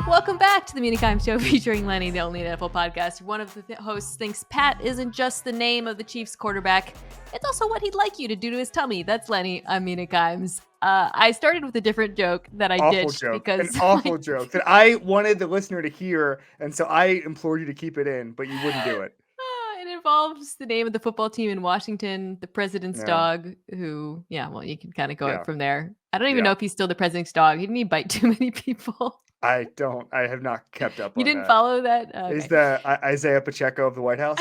Welcome back to the Mina Show featuring Lenny, the only NFL podcast. One of the hosts thinks Pat isn't just the name of the Chiefs quarterback. It's also what he'd like you to do to his tummy. That's Lenny. I'm Mina Kimes. I started with a different joke that I ditched because an awful joke that I wanted the listener to hear, and so I implored you to keep it in, but you wouldn't do it. It involves the name of the football team in Washington, the president's dog, who, you can kind of go from there. I don't even know if he's still the president's dog. He didn't bite too many people. I have not kept up on that. You didn't follow that? Okay. Is the Isaiah Pacheco of the White House?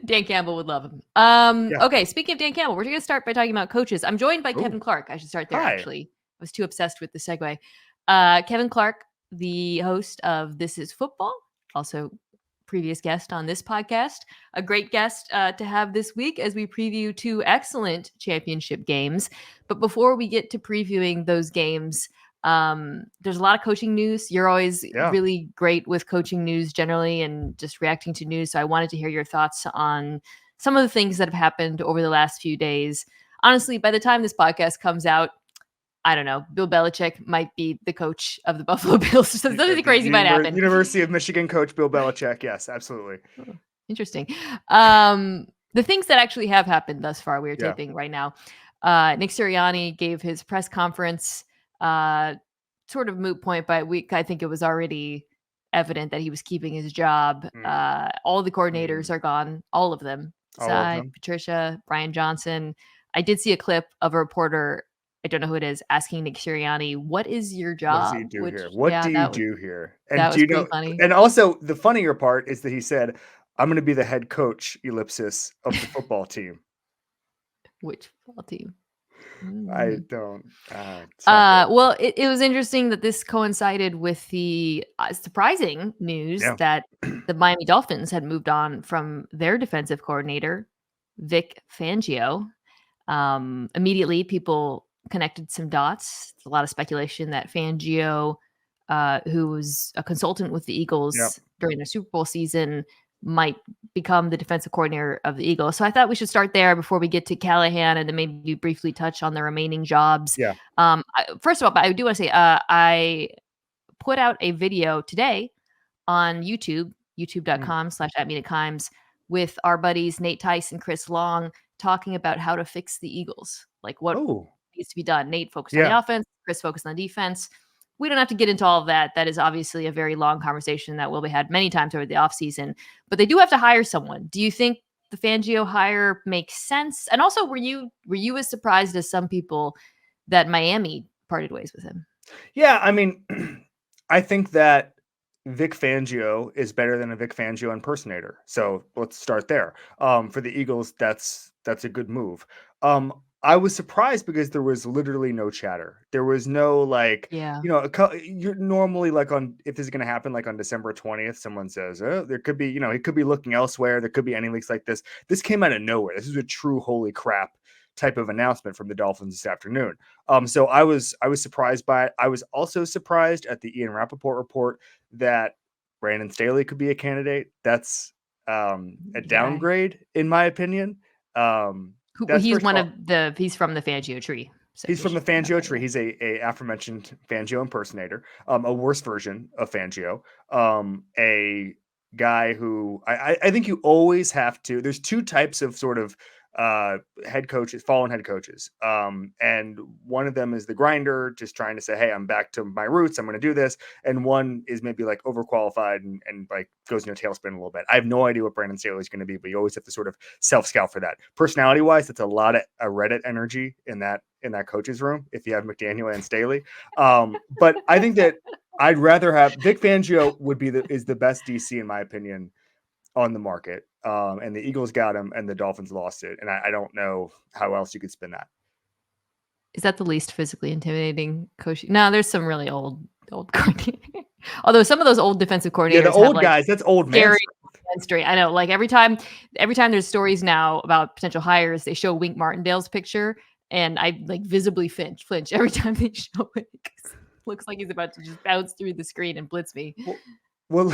Dan Campbell would love him. Okay, speaking of Dan Campbell, we're going to start by talking about coaches. I'm joined by Kevin Clark. I should start there, actually. I was too obsessed with the segue. Kevin Clark, the host of This Is Football, also previous guest on this podcast. A great guest to have this week as we preview two excellent championship games. But before we get to previewing those games, there's a lot of coaching news. You're always really great with coaching news generally and just reacting to news. So I wanted to hear your thoughts on some of the things that have happened over the last few days. Honestly, by the time this podcast comes out, I don't know, Bill Belichick might be the coach of the Buffalo Bills. So something crazy might happen. University of Michigan coach Bill Belichick. Yes, absolutely. Interesting. The things that actually have happened thus far, we're taping right now. Nick Sirianni gave his press conference, sort of moot point by week. I think it was already evident that he was keeping his job. All the coordinators are gone. All of them. Patricia, Brian Johnson. I did see a clip of a reporter, I don't know who it is, asking Nick Sirianni, what is your job? What does he do here? What do you do here? And that was pretty funny. And also the funnier part is that he said, I'm going to be the head coach, ellipsis, of the football team. Which football team? I don't. Well, it was interesting that this coincided with the surprising news that the Miami Dolphins had moved on from their defensive coordinator, Vic Fangio. Immediately, people connected some dots. There's a lot of speculation that Fangio, who was a consultant with the Eagles during their Super Bowl season, might become the defensive coordinator of the Eagles. So I thought we should start there before we get to Callahan and then maybe briefly touch on the remaining jobs. First of all, but I do want to say I put out a video today on YouTube, youtube.com/@MinaKimes, with our buddies Nate Tice and Chris Long talking about how to fix the Eagles. Like what needs to be done. Nate focused on the offense, Chris focused on the defense. We don't have to get into all of that. That is obviously a very long conversation that will be had many times over the offseason. But they do have to hire someone. Do you think the Fangio hire makes sense? And also, were you as surprised as some people that Miami parted ways with him? Yeah, I mean, I think that Vic Fangio is better than a Vic Fangio impersonator. So let's start there. For the Eagles, that's a good move. I was surprised because there was literally no chatter. There was no you're normally like if this is going to happen, like on December 20th, someone says, oh, there could be, it could be looking elsewhere. There could be any leaks like this. This came out of nowhere. This is a true holy crap type of announcement from the Dolphins this afternoon. So I was surprised by it. I was also surprised at the Ian Rappaport report that Brandon Staley could be a candidate. That's a downgrade in my opinion. He's from the Fangio tree. So he's from the Fangio tree. He's a aforementioned Fangio impersonator, a worse version of Fangio, a guy who I think you always have to. There's two types of sort of head coaches, fallen head coaches. And one of them is the grinder, just trying to say, hey, I'm back to my roots. I'm going to do this. And one is maybe like overqualified and like goes in a tailspin a little bit. I have no idea what Brandon Staley is going to be, but you always have to sort of self-scout for that. Personality wise, that's a lot of Reddit energy in that coach's room. If you have McDaniel and Staley. But I think that I'd rather have Vic Fangio is the best DC in my opinion on the market. And the Eagles got him and the Dolphins lost it. And I don't know how else you could spin that. Is that the least physically intimidating coach? No, there's some really old although some of those old defensive coordinators, the old guys, that's old man. I know, like every time there's stories now about potential hires, they show Wink Martindale's picture and I like visibly flinch every time they show it. Looks like he's about to just bounce through the screen and blitz me. Well,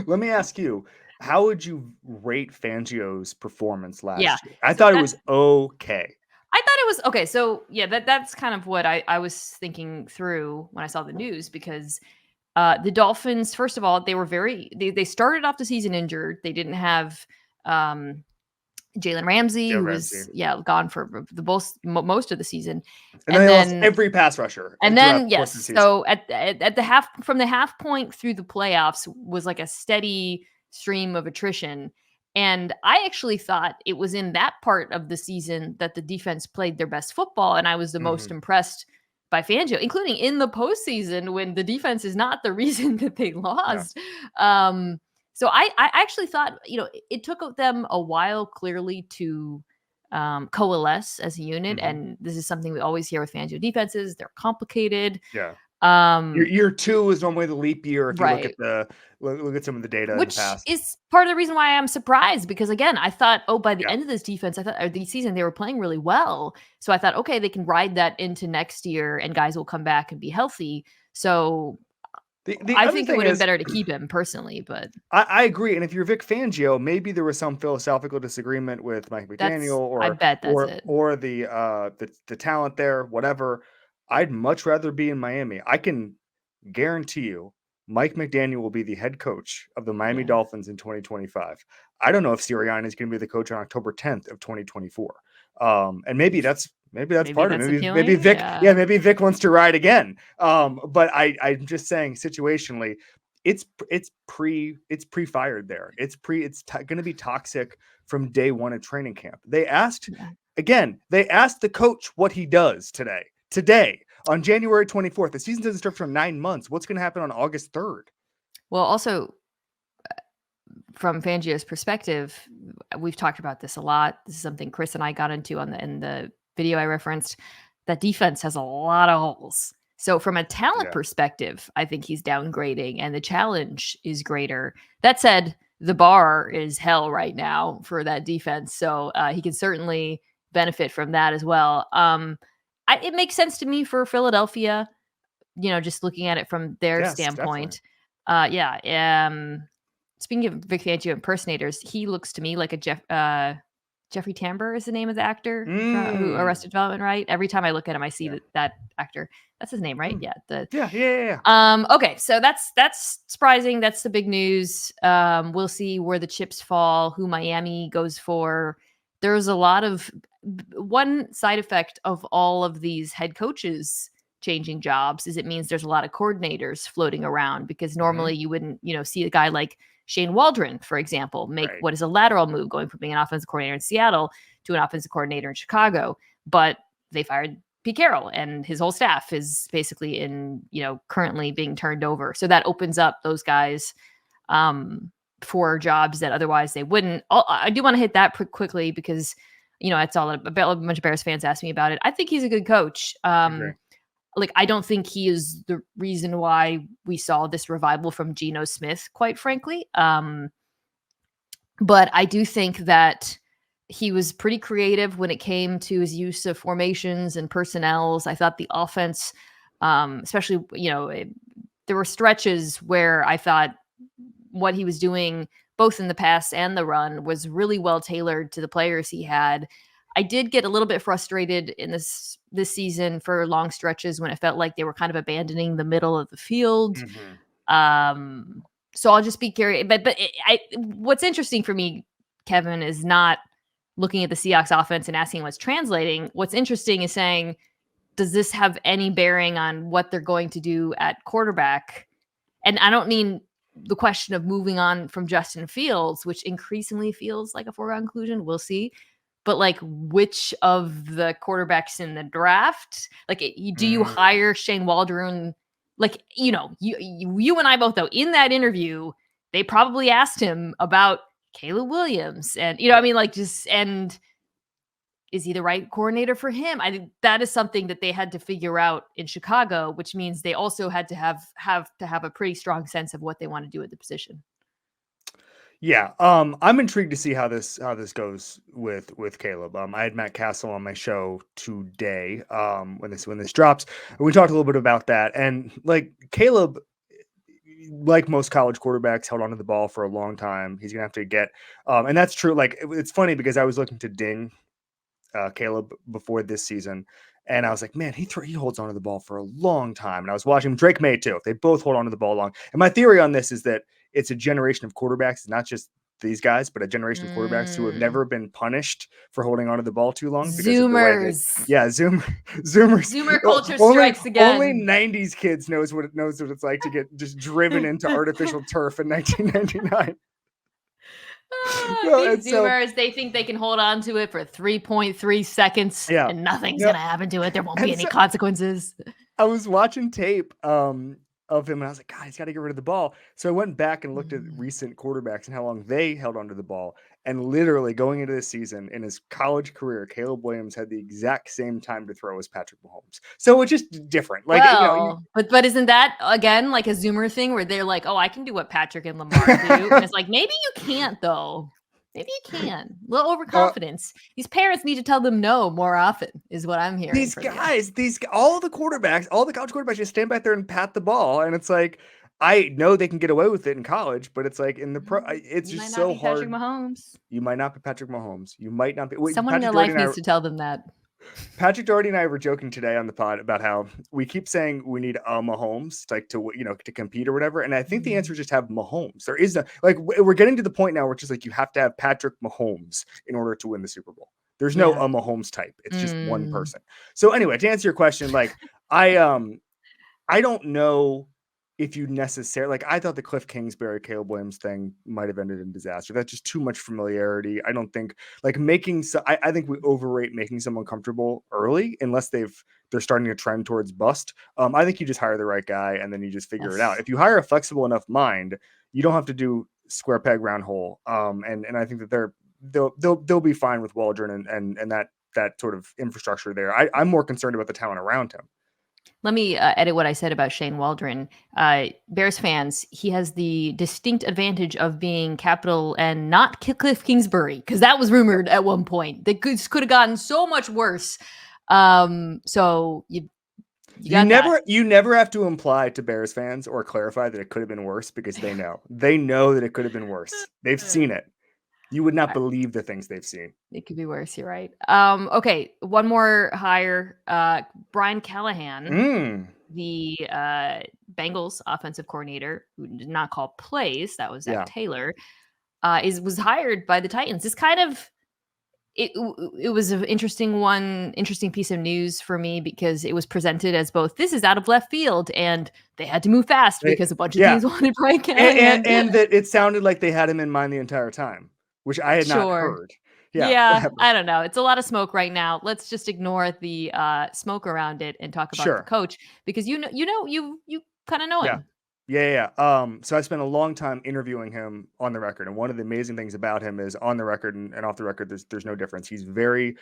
let me ask you, how would you rate Fangio's performance last year? I thought it was okay. I thought it was okay. So yeah, that's kind of what I was thinking through when I saw the news, because the Dolphins, first of all, they started off the season injured. They didn't have Jalen Ramsey, who was gone for most of the season, and then they lost every pass rusher. And then so at the half point through the playoffs was like a steady stream of attrition. And I actually thought it was in that part of the season that the defense played their best football, and I was the most impressed by Fangio, including in the postseason when the defense is not the reason that they lost. Yeah. So I actually thought, it took them a while clearly to coalesce as a unit, and this is something we always hear with Fangio defenses. They're complicated. Yeah. Year 2 is normally the leap year if you look at some of the data in the past. Which is part of the reason why I'm surprised, because again, I thought, by the end of this defense, the season they were playing really well. So I thought, okay, they can ride that into next year and guys will come back and be healthy. So I think it would have been better to keep him personally, but I agree. And if you're Vic Fangio, maybe there was some philosophical disagreement with Mike McDaniel I bet that's it. Or the talent there, whatever. I'd much rather be in Miami. I can guarantee you Mike McDaniel will be the head coach of the Miami Dolphins in 2025. I don't know if Sirianni is going to be the coach on October 10th of 2024. And maybe that's part of it. Maybe Vic, maybe Vic wants to ride again. But I'm just saying situationally, it's pre-fired there. It's going to be toxic from day one of training camp. They asked the coach what he does today on January 24th. The season doesn't start for 9 months. What's going to happen on August 3rd? Well, also from Fangio's perspective, we've talked about this a lot. This is something Chris and I got into in the video I referenced. That defense has a lot of holes. So from a talent perspective, I think he's downgrading and the challenge is greater. That said, the bar is hell right now for that defense. So he can certainly benefit from that as well. It makes sense to me for Philadelphia, just looking at it from their standpoint. Speaking of Vic Fangio impersonators, he looks to me like a Jeffrey Tambor is the name of the actor who Arrested Development, right? Every time I look at him, I see that actor. That's his name, right? Yeah. Okay, so that's surprising. That's the big news. We'll see where the chips fall, who Miami goes for. There's a lot of one side effect of all of these head coaches changing jobs is it means there's a lot of coordinators floating around, because normally you wouldn't, see a guy like Shane Waldron, for example, make what is a lateral move going from being an offensive coordinator in Seattle to an offensive coordinator in Chicago. But they fired Pete Carroll and his whole staff is basically currently being turned over. So that opens up those guys for jobs that otherwise they wouldn't. I do want to hit that quickly because, it's all a bunch of Bears fans ask me about it. I think he's a good coach. I don't think he is the reason why we saw this revival from Geno Smith, quite frankly. But I do think that he was pretty creative when it came to his use of formations and personnels. I thought the offense, especially, there were stretches where I thought what he was doing, both in the pass and the run, was really well tailored to the players he had. I did get a little bit frustrated in this season for long stretches when it felt like they were kind of abandoning the middle of the field. So I'll just be curious. But what's interesting for me, Kevin, is not looking at the Seahawks offense and asking what's translating. What's interesting is saying, does this have any bearing on what they're going to do at quarterback? And I don't mean the question of moving on from Justin Fields, which increasingly feels like a foregone conclusion. We'll see. But which of the quarterbacks in the draft, do you hire Shane Waldron? You and I both know in that interview, they probably asked him about Caleb Williams and, and is he the right coordinator for him? I think that is something that they had to figure out in Chicago, which means they also had to have a pretty strong sense of what they want to do at the position. Yeah, I'm intrigued to see how this goes with Caleb. I had Matt Castle on my show today when this drops. We talked a little bit about that, and Caleb, like most college quarterbacks, held onto the ball for a long time. He's gonna have to get, and that's true. It's funny because I was looking to ding Caleb before this season. And I was like, man, he holds onto the ball for a long time. And I was watching him. Drake May too. They both hold onto the ball long. And my theory on this is that it's a generation of quarterbacks. It's not just these guys, but a generation of quarterbacks who have never been punished for holding onto the ball too long. Zoomer culture strikes again. Only 90s kids knows what it's like to get just driven into artificial turf in 1999. These Zoomers, they think they can hold on to it for 3.3 seconds and nothing's going to happen to it. There won't be any consequences. I was watching tape of him and I was like, God, he's got to get rid of the ball. So I went back and looked at recent quarterbacks and how long they held onto the ball. And literally going into this season in his college career, Caleb Williams had the exact same time to throw as Patrick Mahomes. So it's just different. Like, but isn't that again like a Zoomer thing where they're like, oh, I can do what Patrick and Lamar do? And it's like, maybe you can't though. Maybe you can. A little overconfidence. These parents need to tell them no more often, is what I'm hearing. These guys, all the college quarterbacks just stand back there and pat the ball. And it's like, I know they can get away with it in college, but it's like in the pro, it's just so hard. Patrick Mahomes. You might not be Patrick Mahomes. You might not be. Someone in their life needs to tell them that. Patrick Doherty and I were joking today on the pod about how we keep saying we need a Mahomes to compete or whatever. And I think the answer is just have Mahomes. There is we're getting to the point now where it's just like you have to have Patrick Mahomes in order to win the Super Bowl. There's no a Mahomes type. It's just one person. So anyway, to answer your question, like I don't know if you necessarily I thought the Cliff Kingsbury, Caleb Williams thing might have ended in disaster. That's just too much familiarity. I don't think I think we overrate making someone comfortable early unless they're starting to trend towards bust. I think you just hire the right guy and then you just figure it out. If you hire a flexible enough mind, you don't have to do square peg round hole. And I think that they'll be fine with Waldron and that sort of infrastructure there. I'm more concerned about the talent around him. Let me edit what I said about Shane Waldron. Bears fans, he has the distinct advantage of being capital and not Cliff Kingsbury, because that was rumored at one point. They could have gotten so much worse. So you never have to imply to Bears fans or clarify that it could have been worse, because they know that it could have been worse. They've seen it. You would not believe the things they've seen. It could be worse. You're right. Okay. One more hire. Brian Callahan, the Bengals offensive coordinator, who did not call plays. That was Zach Taylor. Was hired by the Titans. This kind of it was an interesting piece of news for me, because it was presented as both this is out of left field and they had to move fast because a bunch of teams wanted Brian Callahan. And that it sounded like they had him in mind the entire time, which I had not heard. Yeah, I don't know. It's a lot of smoke right now. Let's just ignore the smoke around it and talk about the coach, because you kind of know him. Yeah. So I spent a long time interviewing him on the record, and one of the amazing things about him is on the record and off the record, there's no difference. He's very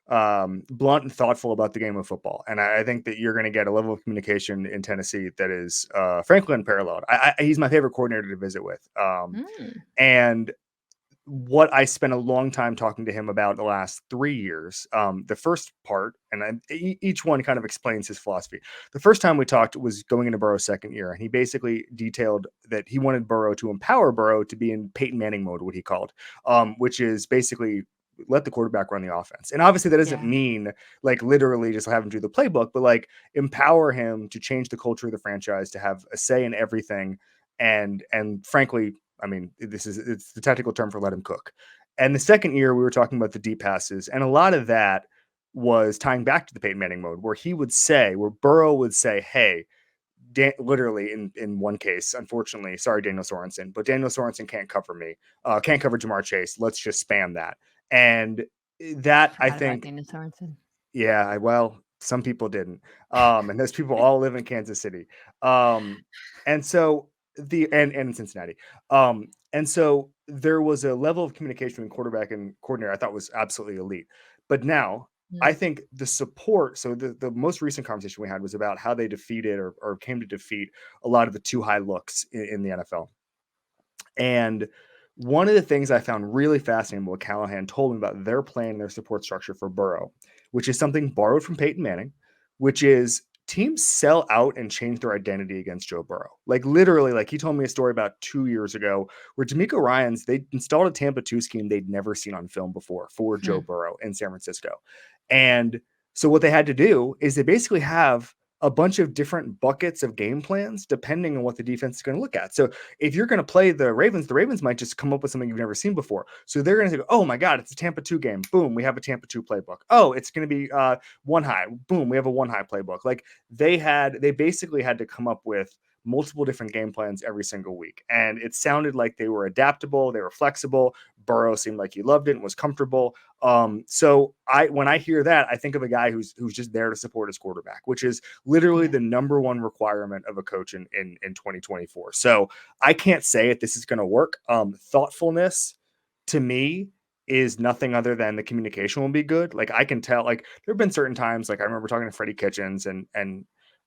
blunt and thoughtful about the game of football, and I think that you're going to get a level of communication in Tennessee that is frankly unparalleled. He's my favorite coordinator to visit with, and what I spent a long time talking to him about the last 3 years. The first part, and each one kind of explains his philosophy. The first time we talked was going into Burrow's second year, and he basically detailed that he wanted Burrow to empower Burrow to be in Peyton Manning mode, what he called, which is basically let the quarterback run the offense. And obviously that doesn't mean like literally just have him do the playbook, but like empower him to change the culture of the franchise, to have a say in everything. And frankly, I mean, it's the technical term for let him cook. And the second year we were talking about the deep passes, and a lot of that was tying back to the Peyton Manning mode, where Burrow would say, hey, literally in one case, unfortunately, sorry, Daniel Sorensen, but Daniel Sorensen can't cover me, can't cover Jamar Chase. Let's just spam that. And that, I think, Daniel Sorensen. Yeah, some people didn't. And those people all live in Kansas City. And so and in Cincinnati. And so there was a level of communication between quarterback and coordinator I thought was absolutely elite. But now I think the support, so the most recent conversation we had was about how they defeated or came to defeat a lot of the too high looks in the NFL. And one of the things I found really fascinating, what Callahan told me about their plan and their support structure for Burrow, which is something borrowed from Peyton Manning, which is teams sell out and change their identity against Joe Burrow. Like literally, like he told me a story about 2 years ago where D'Amico Ryans, they installed a Tampa 2 scheme they'd never seen on film before for Joe Burrow in San Francisco. And so what they had to do is they basically have a bunch of different buckets of game plans depending on what the defense is going to look at. So if you're going to play the Ravens might just come up with something you've never seen before. So they're going to say, oh my God, it's a Tampa 2 game. Boom, we have a Tampa 2 playbook. Oh, it's going to be one high. Boom, we have a one high playbook. Like they basically had to come up with multiple different game plans every single week. And it sounded like they were adaptable. They were flexible. Burrow seemed like he loved it and was comfortable. So when I hear that, I think of a guy who's just there to support his quarterback, which is literally the number one requirement of a coach in 2024. So I can't say if this is going to work. Thoughtfulness to me is nothing other than the communication will be good. Like I can tell, like there have been certain times, like I remember talking to Freddie Kitchens and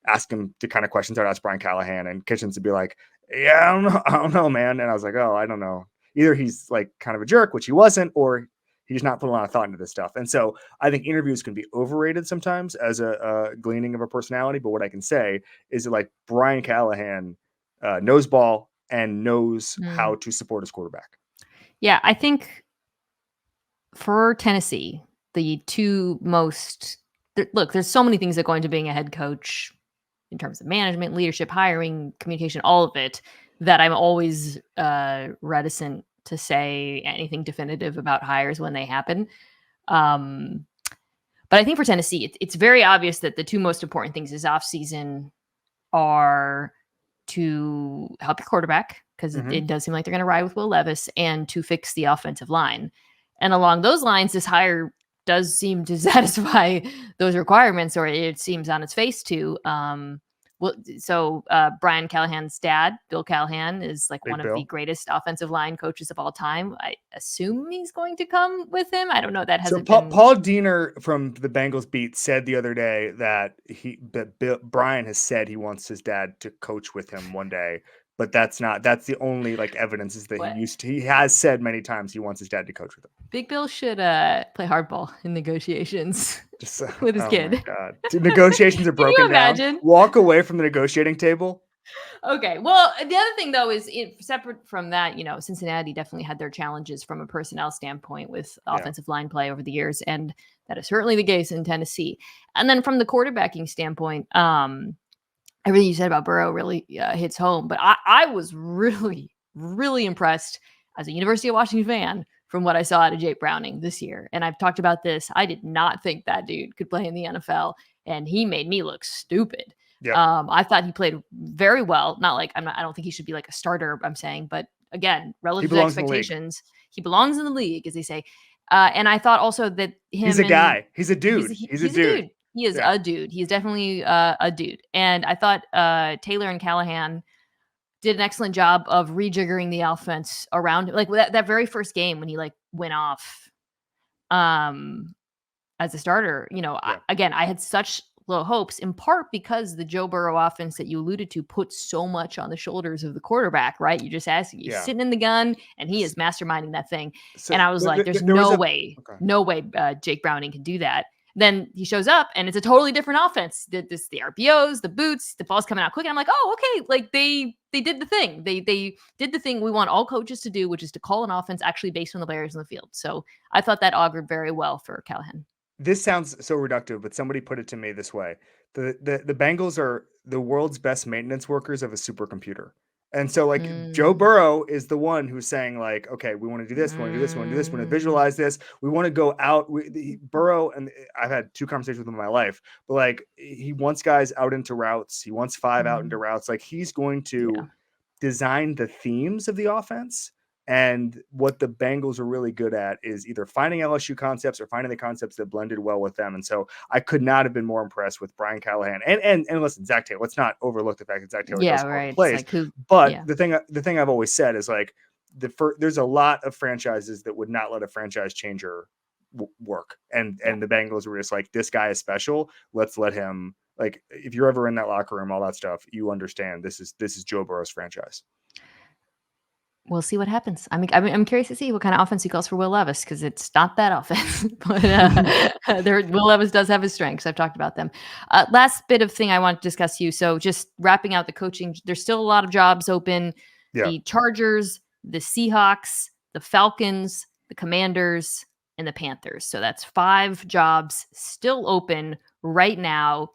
ask him the kind of questions I'd ask Brian Callahan, and Kitchens would be like, yeah, I don't know, man. And I was like, oh, I don't know. Either he's like kind of a jerk, which he wasn't, or he's not putting a lot of thought into this stuff. And so I think interviews can be overrated sometimes as a gleaning of a personality. But what I can say is that like Brian Callahan knows ball and knows how to support his quarterback. Yeah, I think for Tennessee, the two most look, there's so many things that go into being a head coach in terms of management, leadership, hiring, communication, all of it, that I'm always reticent to say anything definitive about hires when they happen. But I think for Tennessee, it's very obvious that the two most important things this offseason are to help your quarterback, because it does seem like they're going to ride with Will Levis, and to fix the offensive line. And along those lines, this hire does seem to satisfy those requirements, or it seems on its face to. Brian Callahan's dad, Bill Callahan, is like one of the greatest offensive line coaches of all time. I assume he's going to come with him. I don't know. That hasn't been... Paul Diener from the Bengals beat said the other day that Brian has said he wants his dad to coach with him one day. But that's the only like evidence is that he has said many times he wants his dad to coach with him. Big Bill should play hardball in negotiations with his kid. My God. Negotiations are broken down. Walk away from the negotiating table. Okay. Well, the other thing though is separate from that, Cincinnati definitely had their challenges from a personnel standpoint with offensive line play over the years, and that is certainly the case in Tennessee. And then from the quarterbacking standpoint, everything you said about Burrow really hits home. But I was really, really impressed as a University of Washington fan from what I saw out of Jake Browning this year. And I've talked about this. I did not think that dude could play in the NFL, and he made me look stupid. Yep. I thought he played very well. Not like I don't think he should be like a starter, I'm saying, but again, relative to expectations, he belongs in the league, as they say. And I thought also that he's a guy. He's a dude. He's a dude. He is a dude. He's definitely a dude. And I thought Taylor and Callahan did an excellent job of rejiggering the offense around him. Like that very first game when he like went off as a starter, I had such low hopes, in part because the Joe Burrow offense that you alluded to puts so much on the shoulders of the quarterback, right? You're just asking, you're sitting in the gun, and he is masterminding that thing. So, and I was like, there's no way Jake Browning can do that. Then he shows up and it's a totally different offense. The RPOs, the boots, the ball's coming out quick. And I'm like, oh, okay. Like they did the thing. They did the thing we want all coaches to do, which is to call an offense actually based on the players in the field. So I thought that augured very well for Callahan. This sounds so reductive, but somebody put it to me this way. The Bengals are the world's best maintenance workers of a supercomputer. And so like Joe Burrow is the one who's saying like, okay, we want to do this, we want to do this, we want to do this, we want to visualize this. We want to go out. Burrow, and I've had 2 conversations with him in my life, but like he wants guys out into routes. He wants 5 out into routes. Like he's going to design the themes of the offense. And what the Bengals are really good at is either finding LSU concepts or finding the concepts that blended well with them. And so I could not have been more impressed with Brian Callahan. And listen, Zach Taylor, let's not overlook the fact that Zach Taylor does all the plays. Like the thing I've always said is like there's a lot of franchises that would not let a franchise changer work. And the Bengals were just like, this guy is special. Let's let him, like, if you're ever in that locker room, all that stuff, you understand this is Joe Burrow's franchise. We'll see what happens. I'm curious to see what kind of offense he calls for Will Levis because it's not that offense. But Will Levis does have his strengths. I've talked about them. Last bit of thing I want to discuss you. So just wrapping out the coaching, there's still a lot of jobs open. Yeah. The Chargers, the Seahawks, the Falcons, the Commanders, and the Panthers. So that's 5 jobs still open right now.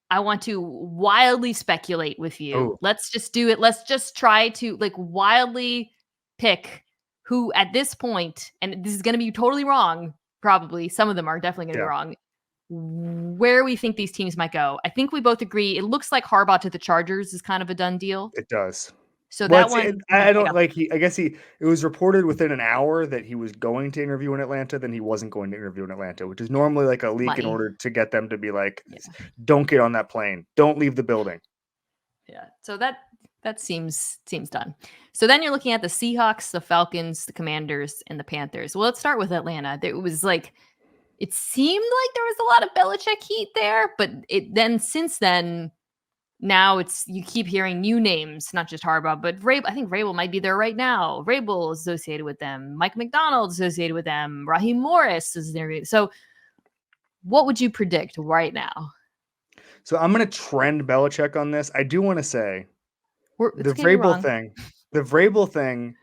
I want to wildly speculate with you. Oh. Let's just do it. Let's just try to wildly pick who at this point, and this is going to be totally wrong, probably. Some of them are definitely going to be wrong. Where we think these teams might go. I think we both agree. It looks like Harbaugh to the Chargers is kind of a done deal. It does. So that one, I don't like. I guess it was reported within an hour that he was going to interview in Atlanta. Then he wasn't going to interview in Atlanta, which is normally like a leak in order to get them to be like, don't get on that plane, don't leave the building. Yeah. So that seems done. So then you're looking at the Seahawks, the Falcons, the Commanders, and the Panthers. Well, let's start with Atlanta. It seemed like there was a lot of Belichick heat there, but since then. Now you keep hearing new names, not just Harbaugh, but Vrabel. I think Vrabel might be there right now. Vrabel is associated with them. Mike McDonald is associated with them. Raheem Morris is there. So what would you predict right now? So I'm going to trend Belichick on this. I do want to say the Vrabel thing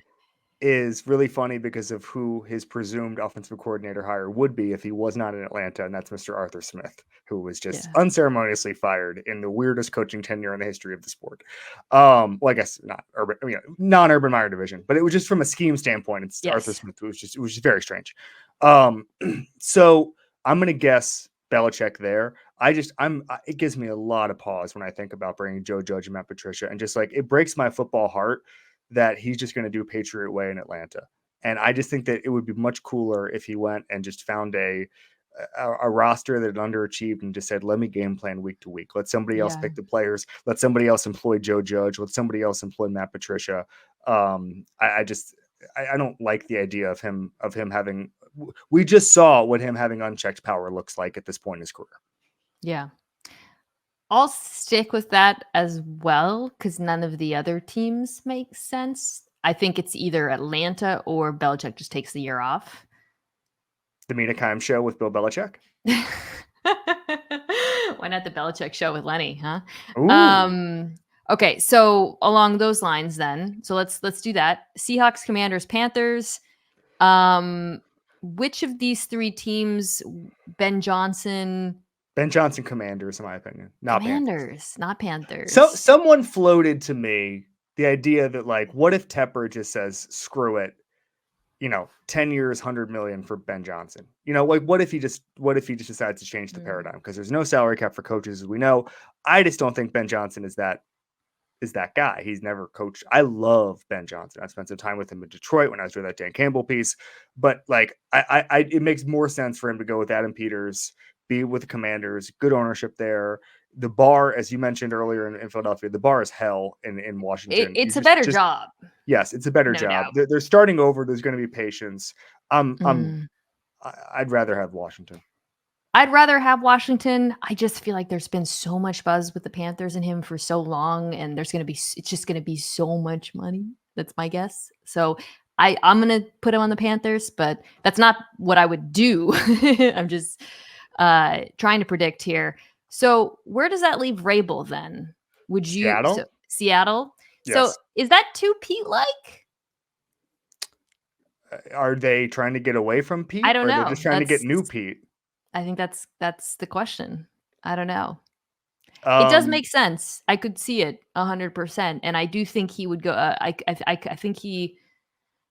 is really funny because of who his presumed offensive coordinator hire would be if he was not in Atlanta, and that's Mr. Arthur Smith, who was just unceremoniously fired in the weirdest coaching tenure in the history of the sport. Well, I guess not urban, non-urban Meyer division, but it was just from a scheme standpoint. It's Arthur Smith. It was just very strange. So I'm gonna guess Belichick there. It gives me a lot of pause when I think about bringing Joe Judge and Matt Patricia, and just like it breaks my football heart that he's just going to do Patriot way in Atlanta. And I just think that it would be much cooler if he went and just found a roster that had underachieved and just said, let me game plan week to week. Let somebody else pick the players. Let somebody else employ Joe Judge. Let somebody else employ Matt Patricia. I don't like the idea of him having, we just saw what him having unchecked power looks like at this point in his career. Yeah. I'll stick with that as well because none of the other teams make sense. I think it's either Atlanta or Belichick just takes the year off. The Mina show with Bill Belichick? Why not the Belichick show with Lenny, huh? Ooh. Okay, so along those lines then. So let's do that. Seahawks, Commanders, Panthers. Which of these 3 teams, Ben Johnson, Commanders, in my opinion. Not Panthers. So someone floated to me the idea that, like, what if Tepper just says, screw it, 10 years, $100 million for Ben Johnson? Like, what if he just decides to change the paradigm? Because there's no salary cap for coaches, as we know. I just don't think Ben Johnson is that guy. He's never coached. I love Ben Johnson. I spent some time with him in Detroit when I was doing that Dan Campbell piece. But like, it makes more sense for him to go with Adam Peters, be with the Commanders, good ownership there. The bar, as you mentioned earlier in Philadelphia, the bar is hell in Washington. It's a better job. Yes, it's a better job. They're starting over. There's going to be patience. I'd rather have Washington. I just feel like there's been so much buzz with the Panthers and him for so long, and it's just going to be so much money. That's my guess. So I'm going to put him on the Panthers, but that's not what I would do. I'm just trying to predict here. So where does that leave Vrabel then? Would you Seattle? Yes. So is that too Pete-like? Are they trying to get away from Pete? I don't know. Or they're just trying to get new Pete? I think that's the question. I don't know. It does make sense. I could see it 100%, and I do think he would go. I think he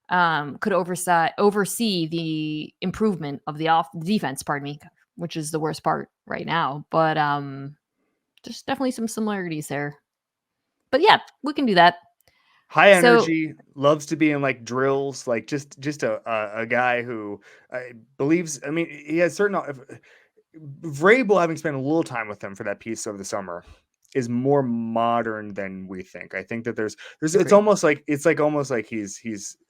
could oversee the improvement of the defense. Pardon me, which is the worst part right now. But there's definitely some similarities there. But yeah, we can do that. High energy, loves to be in like drills, like just a guy who believes. I mean, he has certain. Vrabel, having spent a little time with him for that piece over the summer, is more modern than we think. I think that there's it's almost like he's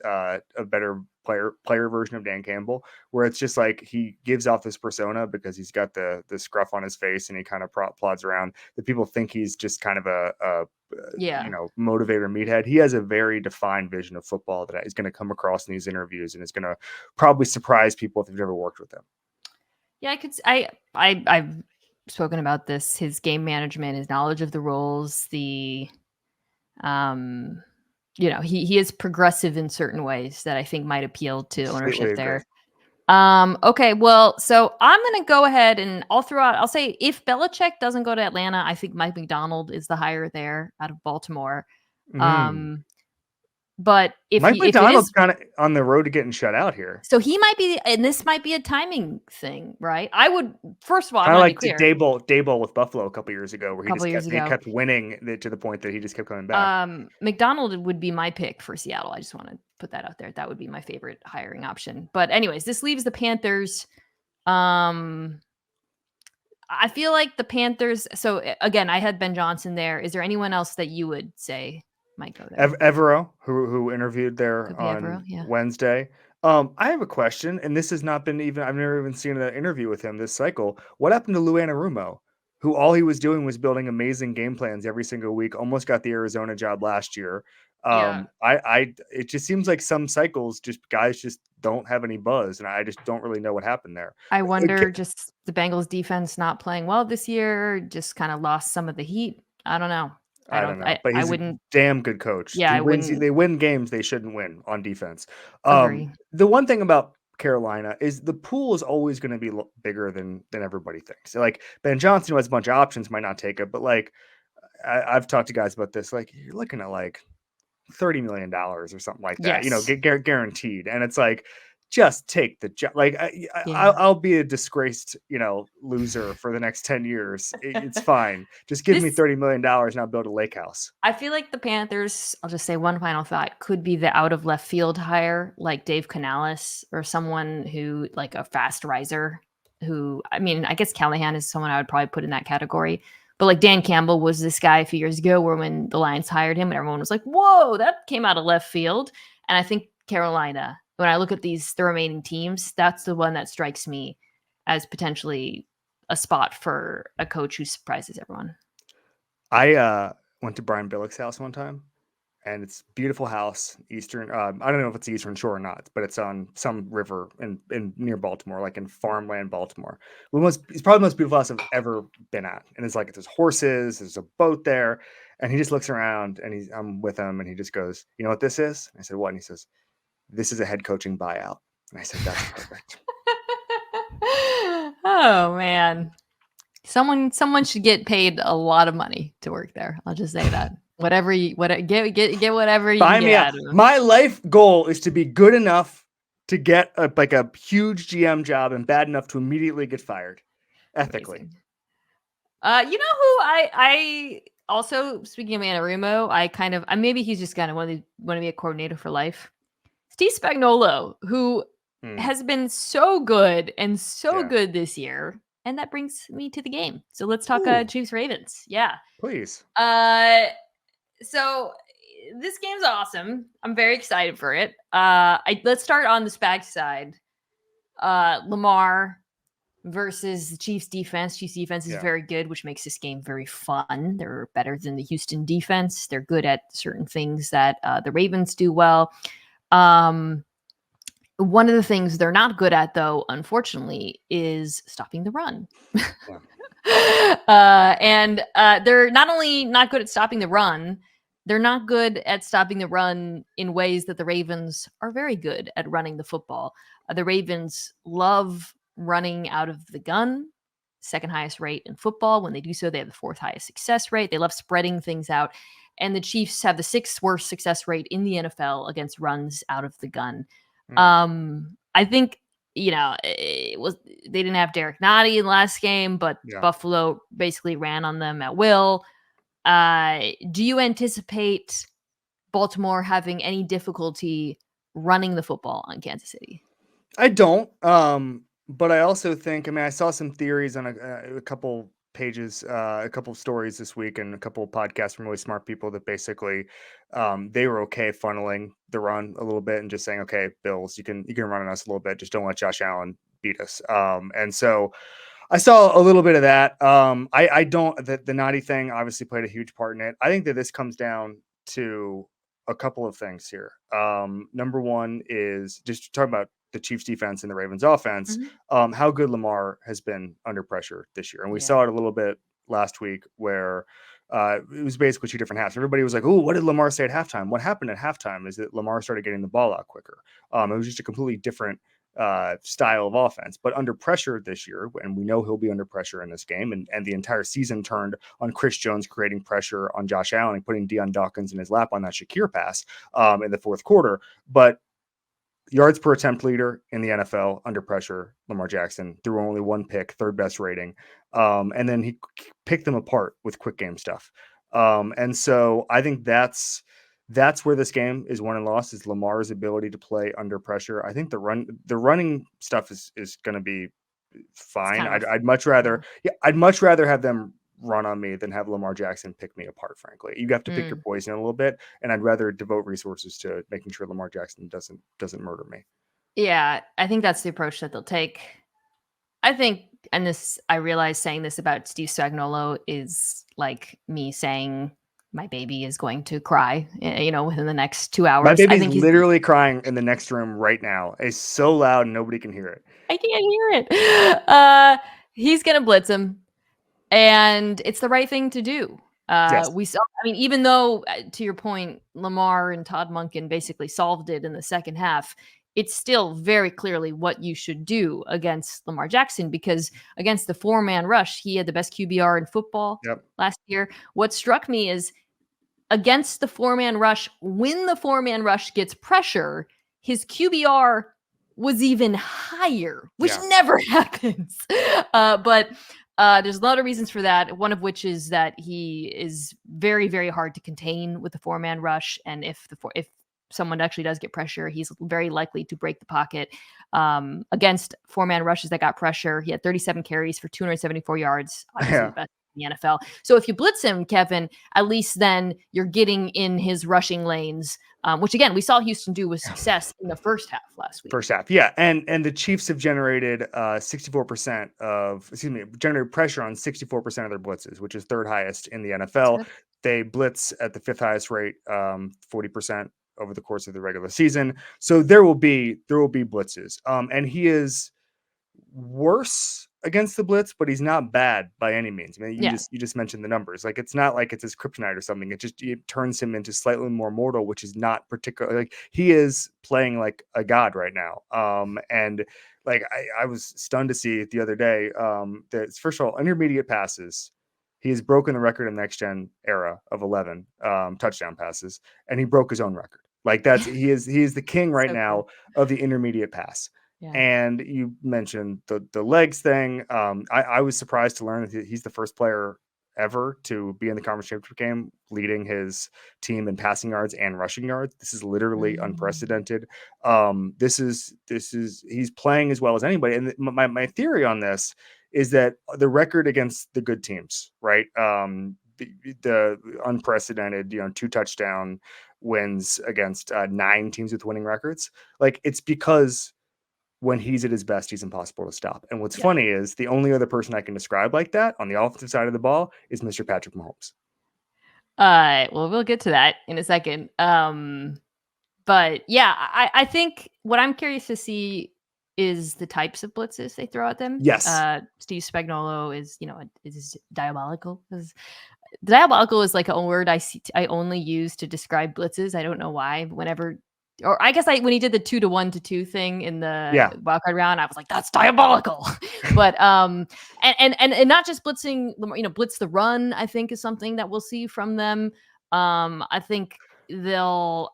a better player version of Dan Campbell, where it's just like he gives off this persona because he's got the scruff on his face and he kind of plods around that people think he's just kind of a motivator meathead. He has a very defined vision of football that is going to come across in these interviews and is going to probably surprise people if they've never worked with him. Yeah, I've spoken about this, his game management, his knowledge of the roles, he is progressive in certain ways that I think might appeal to ownership there. Okay, well, so I'm going to go ahead and I'll say if Belichick doesn't go to Atlanta, I think Mike Macdonald is the hire there out of Baltimore. But if Mike McDonald's kind of on the road to getting shut out here, so he might be, and this might be a timing thing, right? I would first of all, kind of like Daboll with Buffalo a couple years ago, where he kept winning to the point that he just kept coming back. McDonald would be my pick for Seattle. I just want to put that out there. That would be my favorite hiring option. But anyways, this leaves the Panthers. I feel like the Panthers. So again, I had Ben Johnson there. Is there anyone else that you would say might go there? Evero, who interviewed there on Wednesday. I have a question, and this has not been I've never even seen an interview with him this cycle. What happened to Lou Anarumo, who all he was doing was building amazing game plans every single week? Almost got the Arizona job last year. It just seems like some cycles, guys just don't have any buzz, and I just don't really know what happened there. I wonder, just the Bengals defense not playing well this year, just kind of lost some of the heat. I don't know. I don't know, but he's a damn good coach. Yeah, they win games they shouldn't win on defense. Agree. The one thing about Carolina is the pool is always going to be bigger than everybody thinks. So like Ben Johnson, who has a bunch of options, might not take it, but like I've talked to guys about this. Like you're looking at like $30 million or something like that. Yes. Guaranteed, and it's like, just take the job. Like I'll be a disgraced, loser for the next 10 years. It's fine. Just give me $30 million and I'll build a lake house. I feel like the Panthers, I'll just say one final thought, could be the out of left field hire, like Dave Canales or someone who like a fast riser who, I mean, I guess Callahan is someone I would probably put in that category. But like Dan Campbell was this guy a few years ago where when the Lions hired him and everyone was like, whoa, that came out of left field. And I think Carolina, when I look at the remaining teams, that's the one that strikes me as potentially a spot for a coach who surprises everyone. I went to Brian Billick's house one time, and it's a beautiful house, Eastern. I don't know if it's Eastern Shore or not, but it's on some river in near Baltimore, like in farmland Baltimore. It's probably the most beautiful house I've ever been at, and it's like there's horses, there's a boat there, and he just looks around, and I'm with him, and he just goes, "You know what this is?" I said, "What?" And he says, "This is a head coaching buyout." And I said, "That's perfect." Oh man, someone should get paid a lot of money to work there. I'll just say that. Get whatever you can get out of them. My life goal is to be good enough to get a huge GM job and bad enough to immediately get fired ethically. Amazing. You know who I also, speaking of Anarumo, maybe he's just gonna want to be a coordinator for life. Steve Spagnuolo, who has been so good and good this year. And that brings me to the game. So let's talk Chiefs Ravens. Yeah. Please. So this game's awesome. I'm very excited for it. Let's start on the Spag side. Lamar versus the Chiefs defense. Chiefs defense is very good, which makes this game very fun. They're better than the Houston defense. They're good at certain things that the Ravens do well. One of the things they're not good at, though, unfortunately, is stopping the run. And they're not only not good at stopping the run, they're not good at stopping the run in ways that the Ravens are very good at running the football. The Ravens love running out of the gun, second highest rate in football. When they do so, they have the fourth highest success rate. They love spreading things out. And the Chiefs have the sixth worst success rate in the NFL against runs out of the gun. I think, they didn't have Derek Nottie in the last game, but Buffalo basically ran on them at will. Do you anticipate Baltimore having any difficulty running the football on Kansas City? I don't. But I also think, I saw some theories on a couple pages, a couple of stories this week, and a couple of podcasts from really smart people that basically they were okay funneling the run a little bit and just saying, okay, Bills, you can run on us a little bit, just don't let Josh Allen beat us. And so I saw a little bit of that. I don't, the naughty thing obviously played a huge part in it. I think that this comes down to a couple of things here. Number one is just talking about the Chiefs defense and the Ravens offense, how good Lamar has been under pressure this year. And we saw it a little bit last week where it was basically two different halves. Everybody was like, oh, what did Lamar say at halftime? What happened at halftime is that Lamar started getting the ball out quicker. It was just a completely different style of offense, but under pressure this year, and we know he'll be under pressure in this game, and the entire season turned on Chris Jones creating pressure on Josh Allen and putting Deion Dawkins in his lap on that Shakir pass in the fourth quarter. But yards per attempt leader in the NFL under pressure, Lamar Jackson threw only one pick, third best rating. And then he picked them apart with quick game stuff. And so I think that's where this game is won and lost, is Lamar's ability to play under pressure. I think the running stuff is going to be fine. I'd much rather have them run on me than have Lamar Jackson pick me apart, frankly. You have to pick your poison a little bit, and I'd rather devote resources to making sure Lamar Jackson doesn't murder me. Yeah, I think that's the approach that they'll take. I think, and this, I realize saying this about Steve Spagnuolo is like me saying my baby is going to cry, within the next 2 hours. My baby's literally crying in the next room right now. It's so loud, nobody can hear it. I can't hear it. He's going to blitz him, and it's the right thing to do. Yes. We saw, even though, to your point, Lamar and Todd Monken basically solved it in the second half, it's still very clearly what you should do against Lamar Jackson, because against the 4-man rush, he had the best QBR in football last year. What struck me is against the 4-man rush, when the 4-man rush gets pressure, his QBR was even higher, which never happens. But there's a lot of reasons for that. One of which is that he is very, very hard to contain with the 4-man rush. And if someone actually does get pressure, he's very likely to break the pocket. Against 4-man rushes that got pressure, he had 37 carries for 274 yards. Obviously the best in the NFL. So if you blitz him, Kevin, at least then you're getting in his rushing lanes, which again, we saw Houston do with success in the first half last week. First half, yeah. And the Chiefs have generated generated pressure on 64% of their blitzes, which is third highest in the NFL. They blitz at the fifth highest rate, 40% over the course of the regular season. So there will be blitzes. And he is worse against the blitz, but he's not bad by any means. You just mentioned the numbers. Like, it's not like it's his kryptonite or something. It turns him into slightly more mortal, which is not particularly, like, he is playing like a god right now. And like I was stunned to see the other day that, first of all, intermediate passes, he has broken the record in the next gen era of 11 touchdown passes, and he broke his own record. Like, he is the king right now of the intermediate pass. Yeah. And you mentioned the legs thing. I was surprised to learn that he's the first player ever to be in the conference championship game leading his team in passing yards and rushing yards. This is literally unprecedented. He's playing as well as anybody. And my theory on this is that the record against the good teams, right? The unprecedented, 2 touchdown wins against 9 teams with winning records. Like, it's because when he's at his best, he's impossible to stop. And what's funny is the only other person I can describe like that on the offensive side of the ball is Mr. Patrick Mahomes. Well, we'll get to that in a second. But yeah, I think what I'm curious to see is the types of blitzes they throw at them. Yes. Steve Spagnuolo is diabolical. Diabolical is like a word I only use to describe blitzes. I don't know why. Or I guess when he did the 2 to 1 to 2 thing in the wildcard round, I was like, that's diabolical. But and not just blitzing, blitz the run, I think, is something that we'll see from them. I think one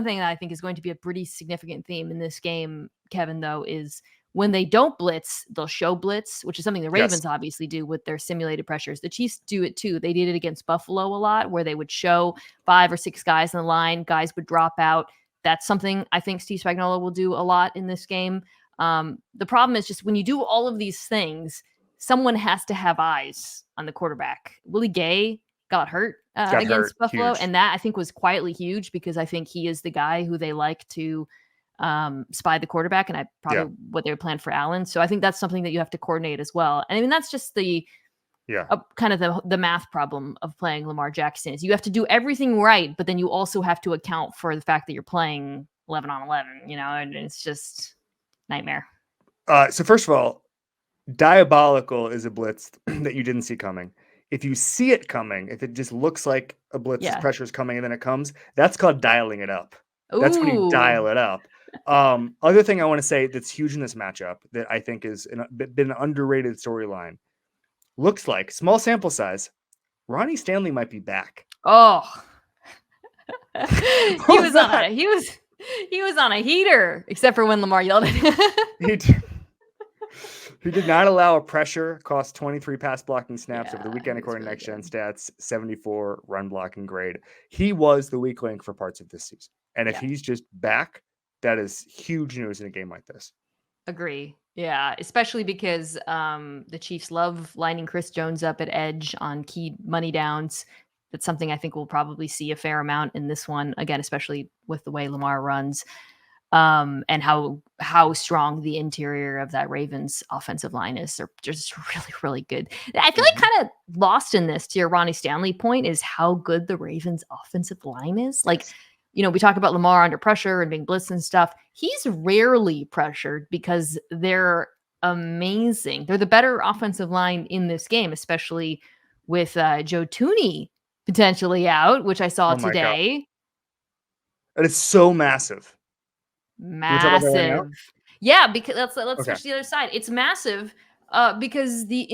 thing that I think is going to be a pretty significant theme in this game, Kevin, though, is when they don't blitz, they'll show blitz, which is something the Ravens obviously do with their simulated pressures. The Chiefs do it too. They did it against Buffalo a lot, where they would show 5 or 6 guys in the line. Guys would drop out. That's something I think Steve Spagnuolo will do a lot in this game. The problem is just when you do all of these things, someone has to have eyes on the quarterback. Willie Gay got hurt against Buffalo, huge. and that I think was quietly huge because I think he is the guy who they like to spy the quarterback, and what they would plan for Allen. So I think that's something that you have to coordinate as well. And I mean, that's just the kind of the math problem of playing Lamar Jackson is you have to do everything right, but then you also have to account for the fact that you're playing 11 on 11, and it's just nightmare. So first of all, diabolical is a blitz that you didn't see coming. If you see it coming, if it just looks like a blitz, pressure is coming and then it comes, that's called dialing it up. That's when you dial it up. Other thing I want to say that's huge in this matchup that I think is been an underrated storyline. Looks like, small sample size, Ronnie Stanley might be back. Oh, he was on a heater, except for when Lamar yelled at him. He did not allow a pressure, cost 23 pass blocking snaps over the weekend, according to Next Gen Stats, 74 run blocking grade. He was the weak link for parts of this season. And if he's just back, that is huge news in a game like this. Agree. Yeah, especially because the Chiefs love lining Chris Jones up at edge on key money downs. That's something I think we'll probably see a fair amount in this one, again, especially with the way Lamar runs. And how strong the interior of that Ravens offensive line is. They're just really, really good. I feel like kind of lost in this, to your Ronnie Stanley point, is how good the Ravens offensive line is. Like, we talk about Lamar under pressure and being blitzed and stuff. He's rarely pressured because they're amazing. They're the better offensive line in this game, especially with Joe Thuney potentially out, which I saw today. God. And it's so massive. Massive. Yeah, because let's switch to the other side. It's massive because the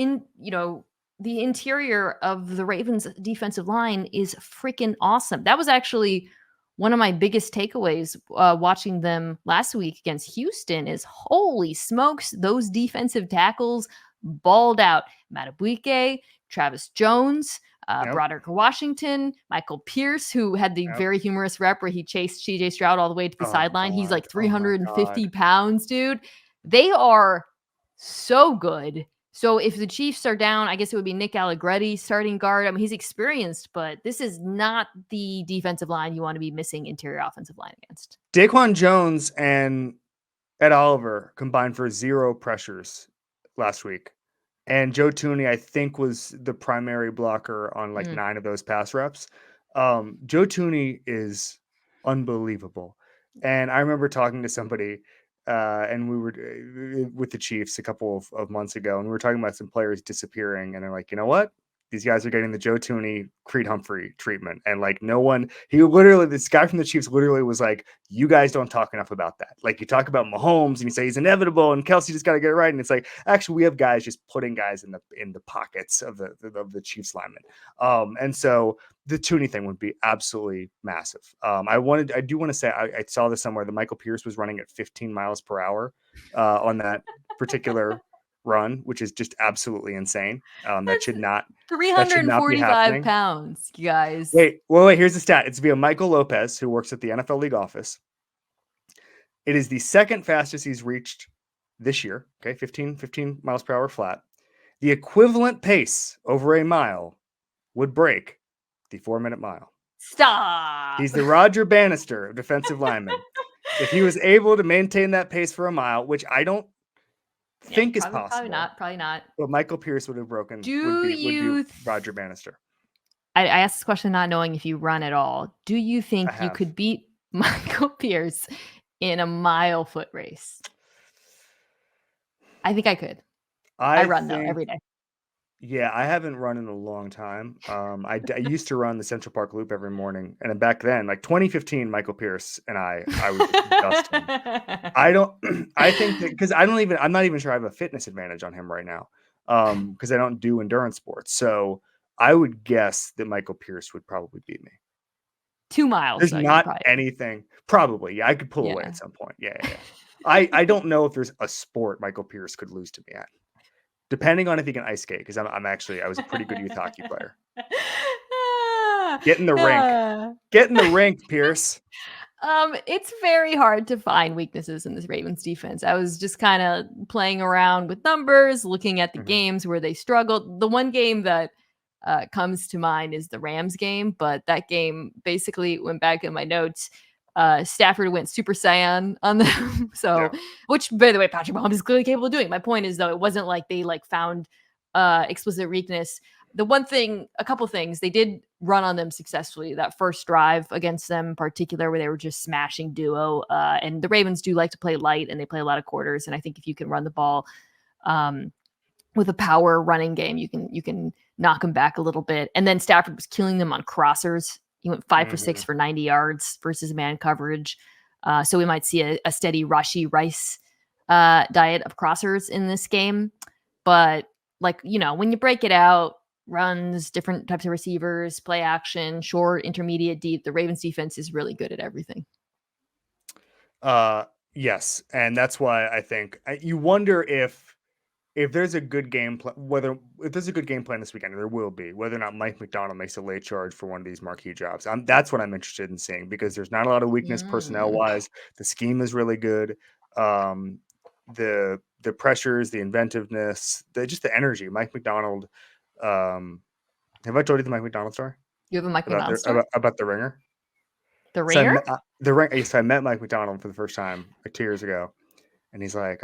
interior of the Ravens defensive line is freaking awesome. That was actually one of my biggest takeaways watching them last week against Houston is holy smokes, those defensive tackles balled out. Madubuike, Travis Jones, Broderick Washington, Michael Pierce, who had the very humorous rep where he chased CJ Stroud all the way to the sideline. He's like 350 pounds, dude. They are so good. So if the Chiefs are down, I guess it would be Nick Allegretti starting guard. I mean, he's experienced, but this is not the defensive line you want to be missing interior offensive line against. Daquan Jones and Ed Oliver combined for 0 pressures last week. And Joe Thuney, I think, was the primary blocker on 9 of those pass reps. Joe Thuney is unbelievable. And I remember talking to somebody and we were with the Chiefs a couple of months ago, and we were talking about some players disappearing, and they're like, you know what? These guys are getting the Joe Thuney, Creed Humphrey treatment. And this guy from the Chiefs literally was like, you guys don't talk enough about that. Like, you talk about Mahomes and you say he's inevitable and Kelsey just got to get it right. And it's like, actually, we have guys just putting guys in the pockets of the Chiefs linemen. And so the Thuney thing would be absolutely massive. I do want to say, I saw this somewhere, that Michael Pierce was running at 15 miles per hour on that particular run, which is just absolutely insane. That should not 345 pounds, you guys. Wait, here's the stat. It's via Michael Lopez, who works at the NFL League office. It is the second fastest he's reached this year. Okay, 15 miles per hour flat. The equivalent pace over a mile would break the 4-minute mile. Stop. He's the Roger Bannister of defensive linemen. If he was able to maintain that pace for a mile, which I don't think is possible. Probably not. But Michael Pierce would have broken. Would be Roger Bannister. I asked this question not knowing if you run at all. Do you think you could beat Michael Pierce in a mile foot race? I think I could. I run though every day. Yeah, I haven't run in a long time. I used to run the Central Park Loop every morning, and back then, like 2015, Michael Pierce and I would dust him. I think that because I'm not even sure I have a fitness advantage on him right now, because I don't do endurance sports. So I would guess that Michael Pierce would probably beat me. 2 miles. There's not anything. Probably, yeah, I could pull away at some point. Yeah. I don't know if there's a sport Michael Pierce could lose to me at. Depending on if he can ice skate, because I was a pretty good youth hockey player. Get in the rink. Get in the rink, Pierce. It's very hard to find weaknesses in this Ravens defense. I was just kind of playing around with numbers, looking at the games where they struggled. The one game that comes to mind is the Rams game, but that game basically went back in my notes. Stafford went Super Saiyan on them. So, which, by the way, Patrick Mahomes is clearly capable of doing. My point is, though, it wasn't like they found explicit weakness. The one thing, a couple things, they did run on them successfully. That first drive against them in particular, where they were just smashing duo. And the Ravens do like to play light, and they play a lot of quarters. And I think if you can run the ball with a power running game, you can knock them back a little bit. And then Stafford was killing them on crossers. He went 5 for 6 for 90 yards versus man coverage. So we might see a steady Rashee Rice diet of crossers in this game. But when you break it out, runs, different types of receivers, play action, short, intermediate, deep, the Ravens defense is really good at everything. Yes. And that's why I think you wonder if there's a good game plan, if there's a good game plan this weekend, there will be, whether or not Mike McDonald makes a late charge for one of these marquee jobs. That's what I'm interested in seeing, because there's not a lot of weakness personnel wise. The scheme is really good. The pressures, the inventiveness, just the energy. Mike McDonald. Have I told you the Mike McDonald story? You have a Mike McDonald story? About the Ringer? The Ringer? So I met Mike McDonald for the first time 2 years ago. And he's like,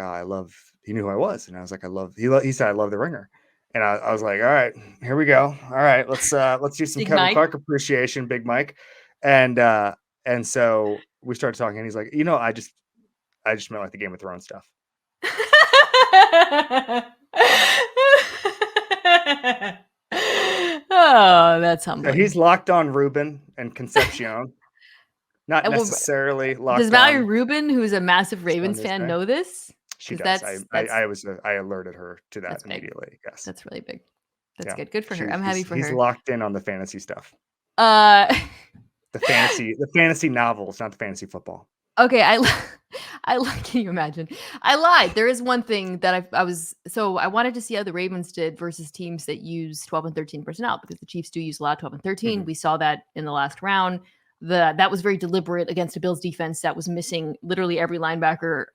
he knew who I was. And I was like, he said, I love the Ringer. And I was like, all right, here we go. All right, let's do some Big Kevin Mike. Clark appreciation, Big Mike. And so we started talking, and he's like, I just meant like the Game of Thrones stuff. Oh, that's humbling. So he's locked on Ruben and Concepcion. Not necessarily locked on. Does Valerie Rubin, who's a massive Ravens fan, know this? She does. I alerted her to that immediately. Yes, that's really big. That's good. Good for her. I'm happy for her. He's locked in on the fantasy stuff. The fantasy novels, not the fantasy football. Okay, can you imagine? I lied. There is one thing that I wanted to see how the Ravens did versus teams that use 12 and 13 personnel, because the Chiefs do use a lot of 12 and 13. We saw that in the last round. That was very deliberate against a Bills defense that was missing literally every linebacker.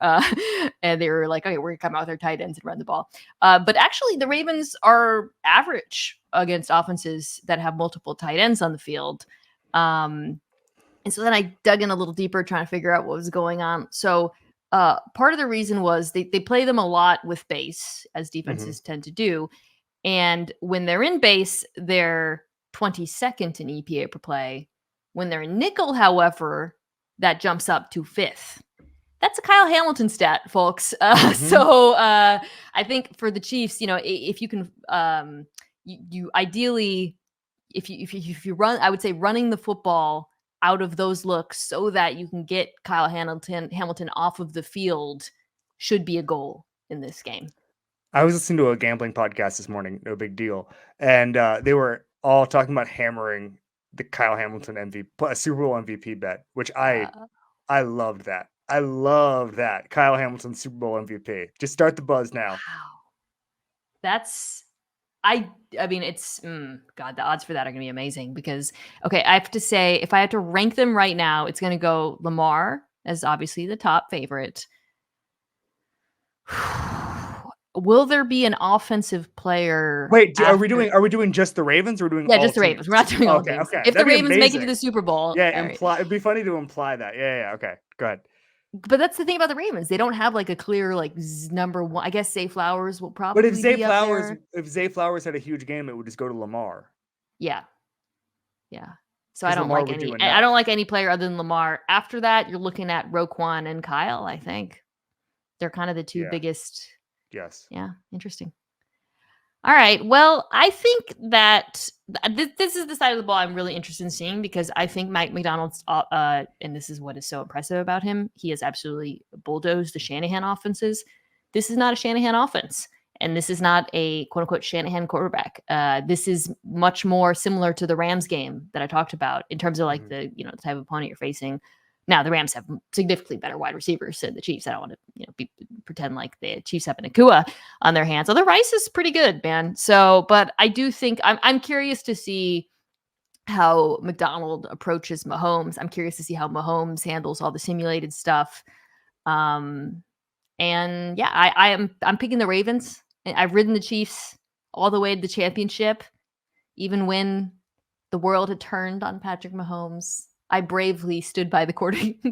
And they were like, okay, we're gonna come out with our tight ends and run the ball. But actually the Ravens are average against offenses that have multiple tight ends on the field. And so then I dug in a little deeper, trying to figure out what was going on. So part of the reason was they play them a lot with base, as defenses tend to do. And when they're in base, they're 22nd in EPA per play. When they're in nickel, however, that jumps up to 5th. That's a Kyle Hamilton stat, folks. So I think for the Chiefs, if you can, you ideally, if you run, I would say running the football out of those looks so that you can get Kyle Hamilton off of the field should be a goal in this game. I was listening to a gambling podcast this morning, no big deal. And they were all talking about hammering the Kyle Hamilton MVP, Super Bowl MVP bet, which I loved that. I loved that. Kyle Hamilton Super Bowl MVP. Just start the buzz now. Wow. I mean, it's, God, the odds for that are going to be amazing because, okay, I have to say, if I had to rank them right now, it's going to go Lamar as obviously the top favorite. Will there be an offensive player? Wait, are we doing just the Ravens, or are we doing all just the teams? Ravens? We're not doing all teams. Okay. If the Ravens make it to the Super Bowl. Yeah, it'd be funny to imply that. Yeah, okay. Go ahead. But that's the thing about the Ravens. They don't have like a clear number one. I guess Zay Flowers will probably But if Zay Flowers had a huge game, it would just go to Lamar. Yeah. So I don't like any player other than Lamar. After that, you're looking at Roquan and Kyle, I think. They're kind of the two biggest. Yes. Yeah, interesting. All right. Well, I think that this is the side of the ball I'm really interested in seeing, because I think Mike McDonald's, and this is what is so impressive about him, he has absolutely bulldozed the Shanahan offenses. This is not a Shanahan offense, and this is not a quote-unquote Shanahan quarterback. This is much more similar to the Rams game that I talked about in terms of like the type of opponent you're facing. Now, the Rams have significantly better wide receivers than the Chiefs. I don't want to, pretend like the Chiefs have an Nakua on their hands. Although Rice is pretty good, man. So, but I do think I'm curious to see how McDonald approaches Mahomes. I'm curious to see how Mahomes handles all the simulated stuff. And yeah, I'm picking the Ravens. I've ridden the Chiefs all the way to the championship, even when the world had turned on Patrick Mahomes. I bravely stood by the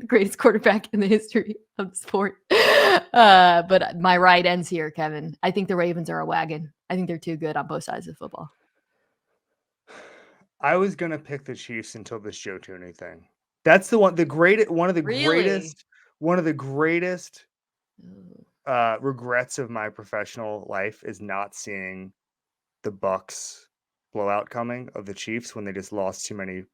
greatest quarterback in the history of the sport. But my ride ends here, Kevin. I think the Ravens are a wagon. I think they're too good on both sides of football. I was gonna pick the Chiefs until this Joe Tooney thing. That's the one. One of the greatest regrets of my professional life is not seeing the Bucs blowout coming of the Chiefs when they just lost too many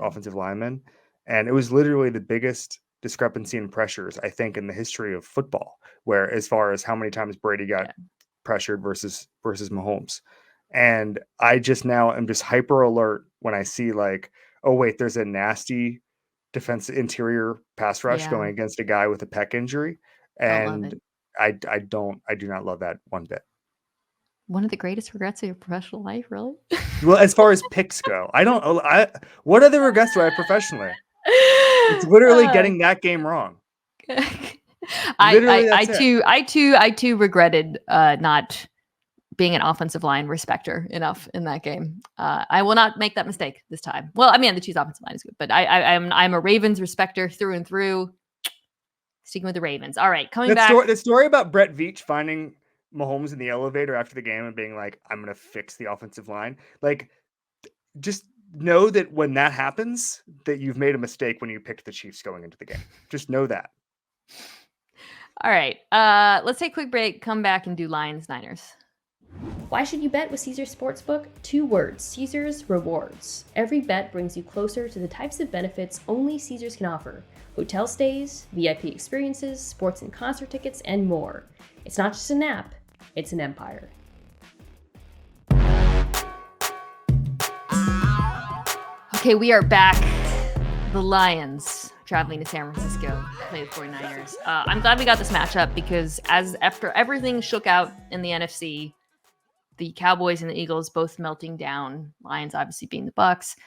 offensive linemen, and it was literally the biggest discrepancy in pressures I think in the history of football, where as far as how many times Brady got pressured versus Mahomes. And I just now am just hyper alert when I see like, oh wait, there's a nasty defensive interior pass rush going against a guy with a pec injury, and I do not love that one bit. One of the greatest regrets of your professional life, really? Well, as far as picks go, what other regrets do I have professionally? It's literally getting that game wrong. I too regretted not being an offensive line respecter enough in that game. I will not make that mistake this time. Well, I mean, the Chiefs offensive line is good, but I'm a Ravens respecter through and through. Sticking with the Ravens. All right, back. The story about Brett Veach finding Mahomes in the elevator after the game and being like, I'm going to fix the offensive line. Like, just know that when that happens, that you've made a mistake when you picked the Chiefs going into the game. Just know that. All right. Let's take a quick break, come back and do Lions Niners. Why should you bet with Caesars Sportsbook? 2 words, Caesars Rewards. Every bet brings you closer to the types of benefits only Caesars can offer. Hotel stays, VIP experiences, sports and concert tickets, and more. It's not just an app, it's an empire. Okay, we are back. The Lions traveling to San Francisco to play the 49ers. I'm glad we got this matchup because after everything shook out in the NFC, the Cowboys and the Eagles both melting down, Lions obviously being the Bucs,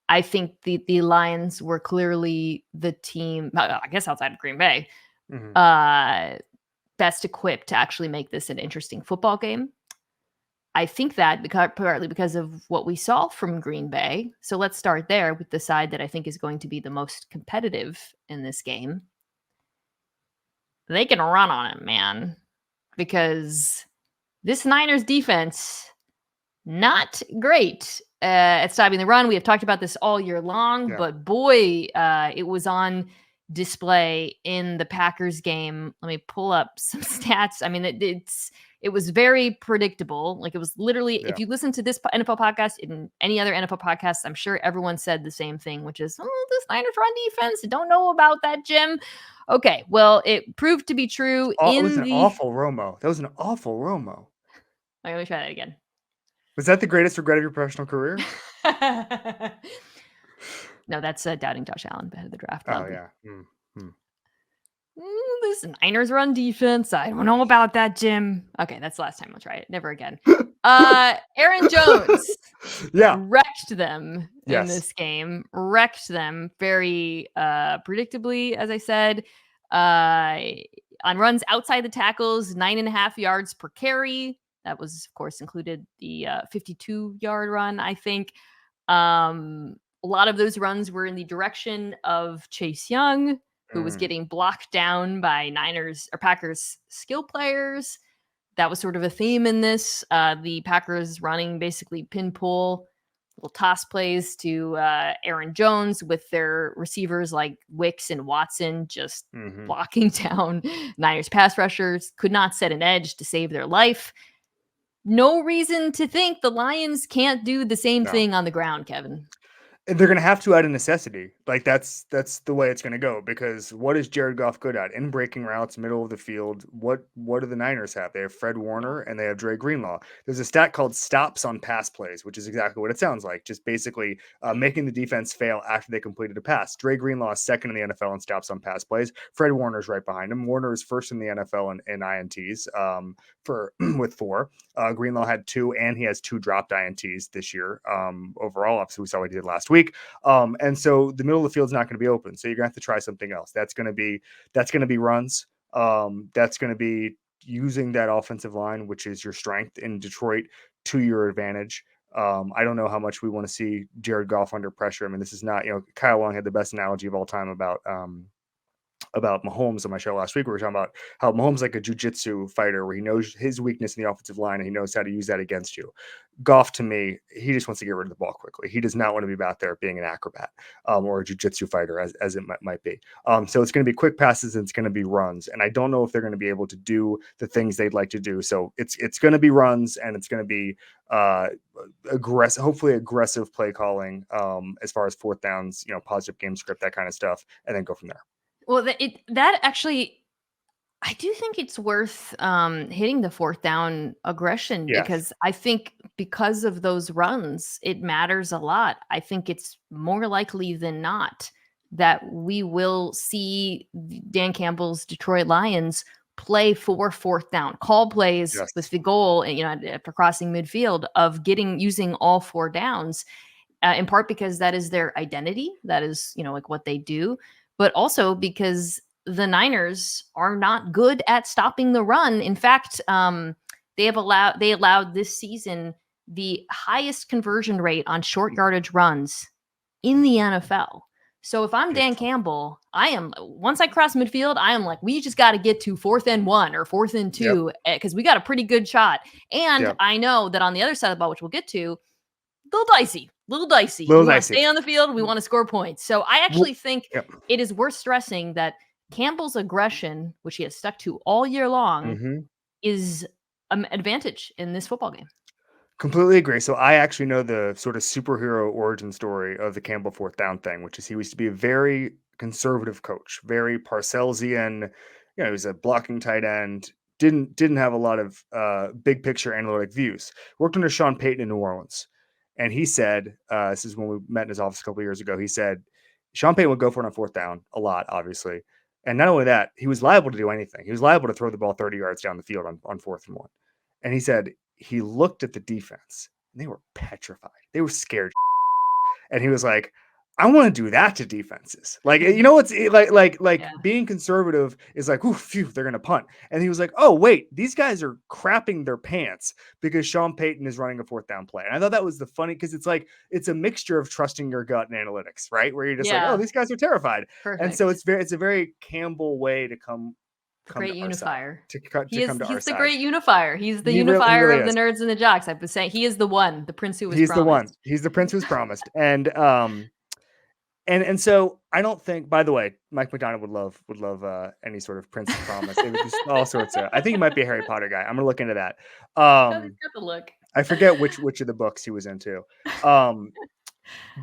I think the Lions were clearly the team, I guess outside of Green Bay, best equipped to actually make this an interesting football game. I think that partly because of what we saw from Green Bay. So let's start there with the side that I think is going to be the most competitive in this game. They can run on it, man, because this Niners defense, not great at stopping the run. We have talked about this all year long, but boy, it was on display in the Packers game. Let me pull up some stats. I mean, it was very predictable. Like, it was literally, if you listen to this NFL podcast and any other NFL podcast, I'm sure everyone said the same thing, which is, this Niners run defense, don't know about that, Jim. Okay, well, it proved to be true. It was an awful Romo. That was an awful Romo. Let me try that again. Was that the greatest regret of your professional career? No, that's doubting Josh Allen ahead of the draft. Oh, yeah. This Niners run defense. I don't know about that, Jim. Okay, that's the last time. I'll try it. Never again. Aaron Jones wrecked them in this game. Wrecked them very predictably, as I said. On runs outside the tackles, 9.5 yards per carry. That was, of course, included the 52-yard run, I think. A lot of those runs were in the direction of Chase Young, who was getting blocked down by Packers skill players. That was sort of a theme in this. The Packers running basically pin pull, little toss plays to Aaron Jones with their receivers like Wicks and Watson just blocking down Niners pass rushers. Could not set an edge to save their life. No reason to think the Lions can't do the same thing on the ground, Kevin. They're going to have to out of necessity. Like that's the way it's going to go, because what is Jared Goff good at? In breaking routes, middle of the field. What do the Niners have? They have Fred Warner and they have Dre Greenlaw. There's a stat called stops on pass plays, which is exactly what it sounds like. Just basically making the defense fail after they completed a pass. Dre Greenlaw is second in the NFL in stops on pass plays. Fred Warner is right behind him. Warner is first in the NFL in INTs with 4. Greenlaw had 2, and he has 2 dropped INTs this year. Overall, obviously we saw what he did last week. And so the middle of the field is not going to be open. So you're going to have to try something else. That's going to be runs. That's going to be using that offensive line, which is your strength in Detroit, to your advantage. I don't know how much we want to see Jared Goff under pressure. I mean, this is not, Kyle Long had the best analogy of all time about Mahomes on my show last week. We were talking about how Mahomes is like a jiu-jitsu fighter, where he knows his weakness in the offensive line and he knows how to use that against you. Goff, to me, he just wants to get rid of the ball quickly. He does not want to be out there being an acrobat or a jiu-jitsu fighter, as it might be. So it's going to be quick passes and it's going to be runs. And I don't know if they're going to be able to do the things they'd like to do. So it's going to be runs, and it's going to be hopefully aggressive play calling as far as fourth downs, positive game script, that kind of stuff, and then go from there. Well, that actually, I do think it's worth hitting the fourth down aggression, because I think because of those runs, it matters a lot. I think it's more likely than not that we will see Dan Campbell's Detroit Lions play for fourth down, call plays with the goal, after crossing midfield, of using all 4 downs, in part because that is their identity. That is, like what they do. But also because the Niners are not good at stopping the run. In fact, they allowed this season the highest conversion rate on short yardage runs in the NFL. So if I'm Dan Campbell, once I cross midfield, I am like, we just got to get to 4th and 1 or 4th and 2, because we got a pretty good shot. And I know that on the other side of the ball, which we'll get to, little dicey. We want to stay on the field. We want to score points. So I actually think it is worth stressing that Campbell's aggression, which he has stuck to all year long, is an advantage in this football game. Completely agree. So I actually know the sort of superhero origin story of the Campbell fourth down thing, which is he used to be a very conservative coach, very Parcellsian. He was a blocking tight end. Didn't have a lot of big picture analytic views. Worked under Sean Payton in New Orleans. And he said, this is when we met in his office a couple of years ago, he said, Sean Payton would go for it on fourth down a lot, obviously. And not only that, he was liable to do anything. He was liable to throw the ball 30 yards down the field on 4th and 1. And he said he looked at the defense and they were petrified. They were scared. And he was like, I want to do that to defenses. Like, it's being conservative is like, ooh, phew, they're going to punt. And he was like, oh, wait, these guys are crapping their pants because Sean Payton is running a fourth down play. And I thought that was the funny, because it's a mixture of trusting your gut and analytics, right? Where you're just like, oh, these guys are terrified. Perfect. And so it's a very Campbell way to come great unifier. He's the great unifier. He's the unifier really of the nerds and the jocks. I've been saying he is the one, the prince who was promised. The one. He's the prince who was promised. And so I don't think, by the way, Mike McDonald would love any sort of Prince's Promise. It would be all sorts of, I think he might be a Harry Potter guy. I'm going to look into that. He's got the look. I forget which of the books he was into.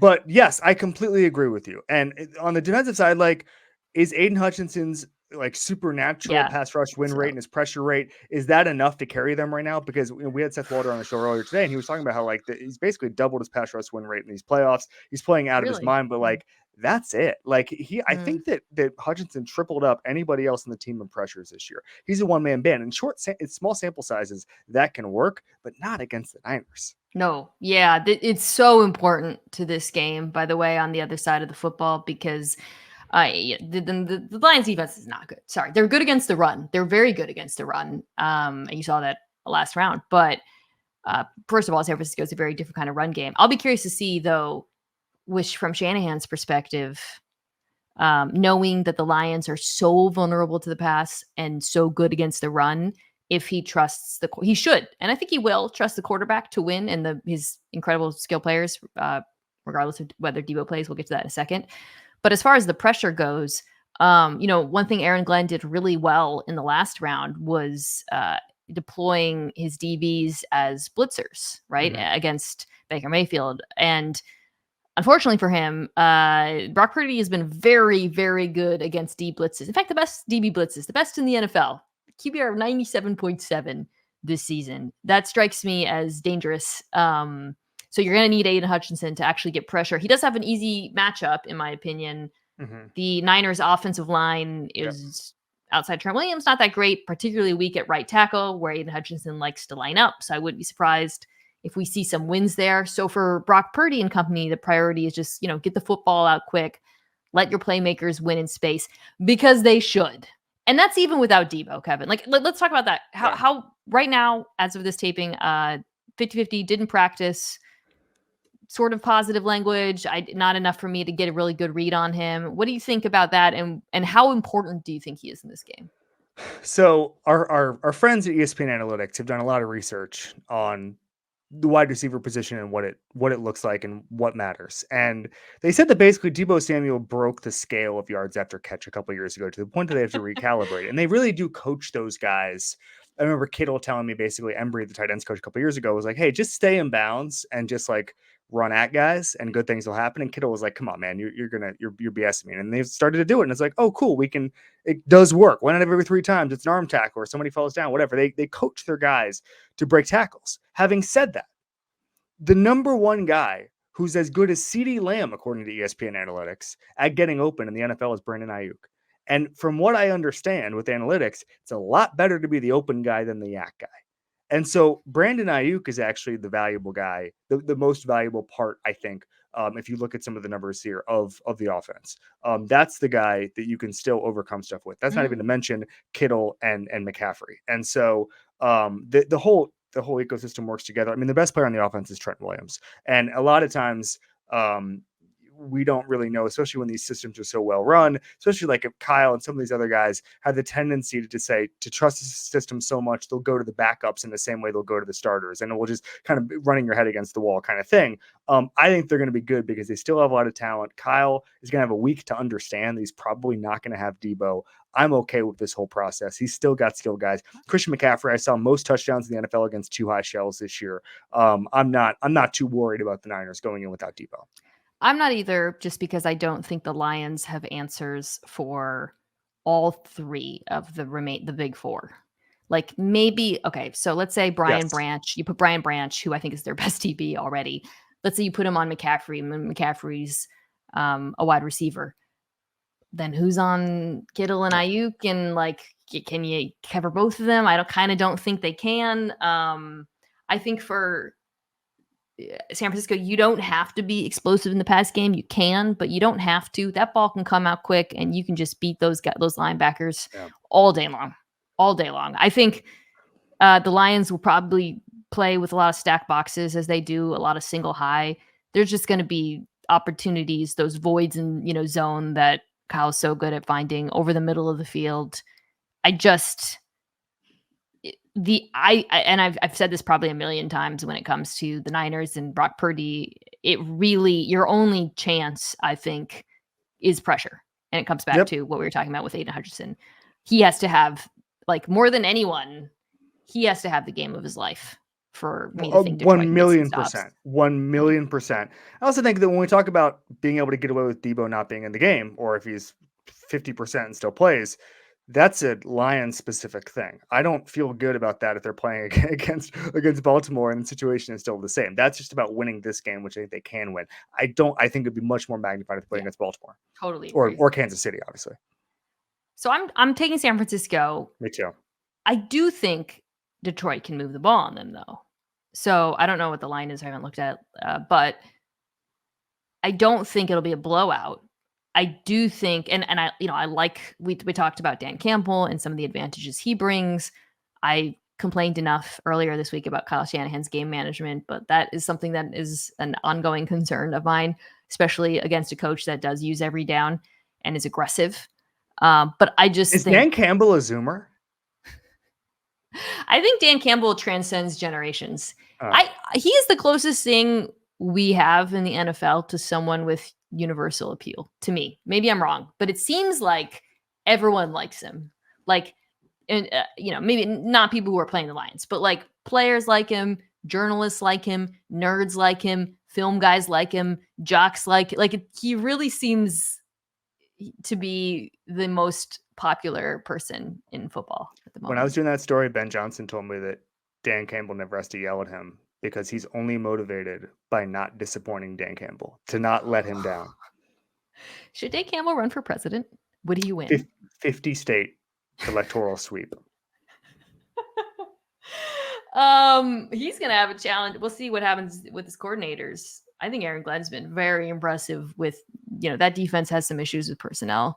But yes, I completely agree with you. And on the defensive side, like, is Aiden Hutchinson's like supernatural pass rush win rate and his pressure rate, is that enough to carry them right now? Because we had Seth Waldron on the show earlier today, and he was talking about how he's basically doubled his pass rush win rate in these playoffs. He's playing out of his mind, but like that's it. Like I think that Hutchinson tripled up anybody else in the team in pressures this year. He's a one-man band, and small sample sizes that can work, but not against the Niners. No, yeah, it's so important to this game, by the way, on the other side of the football, because the Lions defense is not good. Sorry. They're good against the run. They're very good against the run. And you saw that last round. But first of all, San Francisco is a very different kind of run game. I'll be curious to see, though, from Shanahan's perspective, knowing that the Lions are so vulnerable to the pass and so good against the run, if he trusts he should, and I think he will trust the quarterback to win and his incredible skill players, regardless of whether Debo plays. We'll get to that in a second. But as far as the pressure goes, one thing Aaron Glenn did really well in the last round was deploying his DBs as blitzers, right, against Baker Mayfield. And unfortunately for him, Brock Purdy has been very, very good against D blitzes. In fact, the best DB blitzes, the best in the NFL. QBR of 97.7 this season. That strikes me as dangerous. So you're going to need Aiden Hutchinson to actually get pressure. He does have an easy matchup, in my opinion. Mm-hmm. The Niners' offensive line is outside Trent Williams, not that great, particularly weak at right tackle, where Aiden Hutchinson likes to line up. So I wouldn't be surprised if we see some wins there. So for Brock Purdy and company, the priority is just, get the football out quick, let your playmakers win in space, because they should. And that's even without Debo, Kevin. Like, let's talk about that. How right now, as of this taping, 50-50, didn't practice, sort of positive language. Not enough for me to get a really good read on him. What do you think about that? And how important do you think he is in this game? So our friends at ESPN Analytics have done a lot of research on the wide receiver position and what it looks like and what matters. And they said that basically Deebo Samuel broke the scale of yards after catch a couple of years ago to the point that they have to recalibrate. And they really do coach those guys. I remember Kittle telling me basically Embry, the tight ends coach a couple of years ago, was like, hey, just stay in bounds and just like run at guys and good things will happen. And Kittle was like, come on, man, you're BSing me. And they've started to do it. And it's like, oh, cool. It does work. 1 out of every 3 times it's an arm tackle or somebody falls down, whatever. They coach their guys to break tackles. Having said that, the number one guy who's as good as CeeDee Lamb, according to ESPN Analytics, at getting open in the NFL is Brandon Ayuk. And from what I understand with analytics, it's a lot better to be the open guy than the yak guy. And so Brandon Ayuk is actually the valuable guy, the most valuable part, I think, if you look at some of the numbers here of the offense. That's the guy that you can still overcome stuff with. That's not even to mention Kittle and McCaffrey. And so the whole ecosystem works together. I mean, the best player on the offense is Trent Williams. And a lot of times we don't really know, especially when these systems are so well run, especially like if Kyle and some of these other guys have the tendency to trust the system so much, they'll go to the backups in the same way they'll go to the starters. And it will just kind of be running your head against the wall kind of thing. I think they're going to be good because they still have a lot of talent. Kyle is going to have a week to understand that he's probably not going to have Debo. I'm okay with this whole process. He's still got skill guys. Christian McCaffrey, I saw most touchdowns in the NFL against 2 high shells this year. I'm not too worried about the Niners going in without Debo. I'm not either, just because I don't think the Lions have answers for all 3 of the big 4. Like maybe, okay, so let's say Brian Branch, you put Brian Branch, who I think is their best DB already. Let's say you put him on McCaffrey, and McCaffrey's a wide receiver. Then who's on Kittle and Ayuk? And like, can you cover both of them? I don't think they can. I think for San Francisco, you don't have to be explosive in the pass game. You can, but you don't have to. That ball can come out quick, and you can just beat those linebackers all day long. I think the Lions will probably play with a lot of stack boxes, as they do a lot of single high. There's just going to be opportunities, those voids in zone that Kyle's so good at finding over the middle of the field. I've said this probably a million times when it comes to the Niners and Brock Purdy. It really, your only chance, I think, is pressure. And it comes back to what we were talking about with Aiden Hutchinson. He has to have, like, more than anyone, he has to have the game of his life for me to think Detroit 1,000,000%. 1,000,000%. I also think that when we talk about being able to get away with Debo not being in the game, or if he's 50% and still plays, that's a Lions specific thing. I don't feel good about that if they're playing against Baltimore and the situation is still the same. That's just about winning this game, which I think they can win. I think it'd be much more magnified if they play against Baltimore. Totally. Or Kansas City, obviously. So I'm taking San Francisco. Me too. I do think Detroit can move the ball on them, though. So I don't know what the line is. I haven't looked at it, but I don't think it'll be a blowout. I do think, and I like, we talked about Dan Campbell and some of the advantages he brings. I complained enough earlier this week about Kyle Shanahan's game management, but that is something that is an ongoing concern of mine, especially against a coach that does use every down and is aggressive. But I just think Dan Campbell a Zoomer? I think Dan Campbell transcends generations. He is the closest thing we have in the NFL to someone with universal appeal to me. Maybe I'm wrong, but it seems like everyone likes him. Like, and maybe not people who are playing the Lions, but like players like him, journalists like him, nerds like him, film guys like him, jocks he really seems to be the most popular person in football at the moment. When I was doing that story, Ben Johnson told me that Dan Campbell never has to yell at him because he's only motivated by not disappointing Dan Campbell, to not let him down. Should Dan Campbell run for president? Would he win? 50 state electoral sweep. He's gonna have a challenge. We'll see what happens with his coordinators. I think Aaron Glenn's been very impressive with, that defense has some issues with personnel,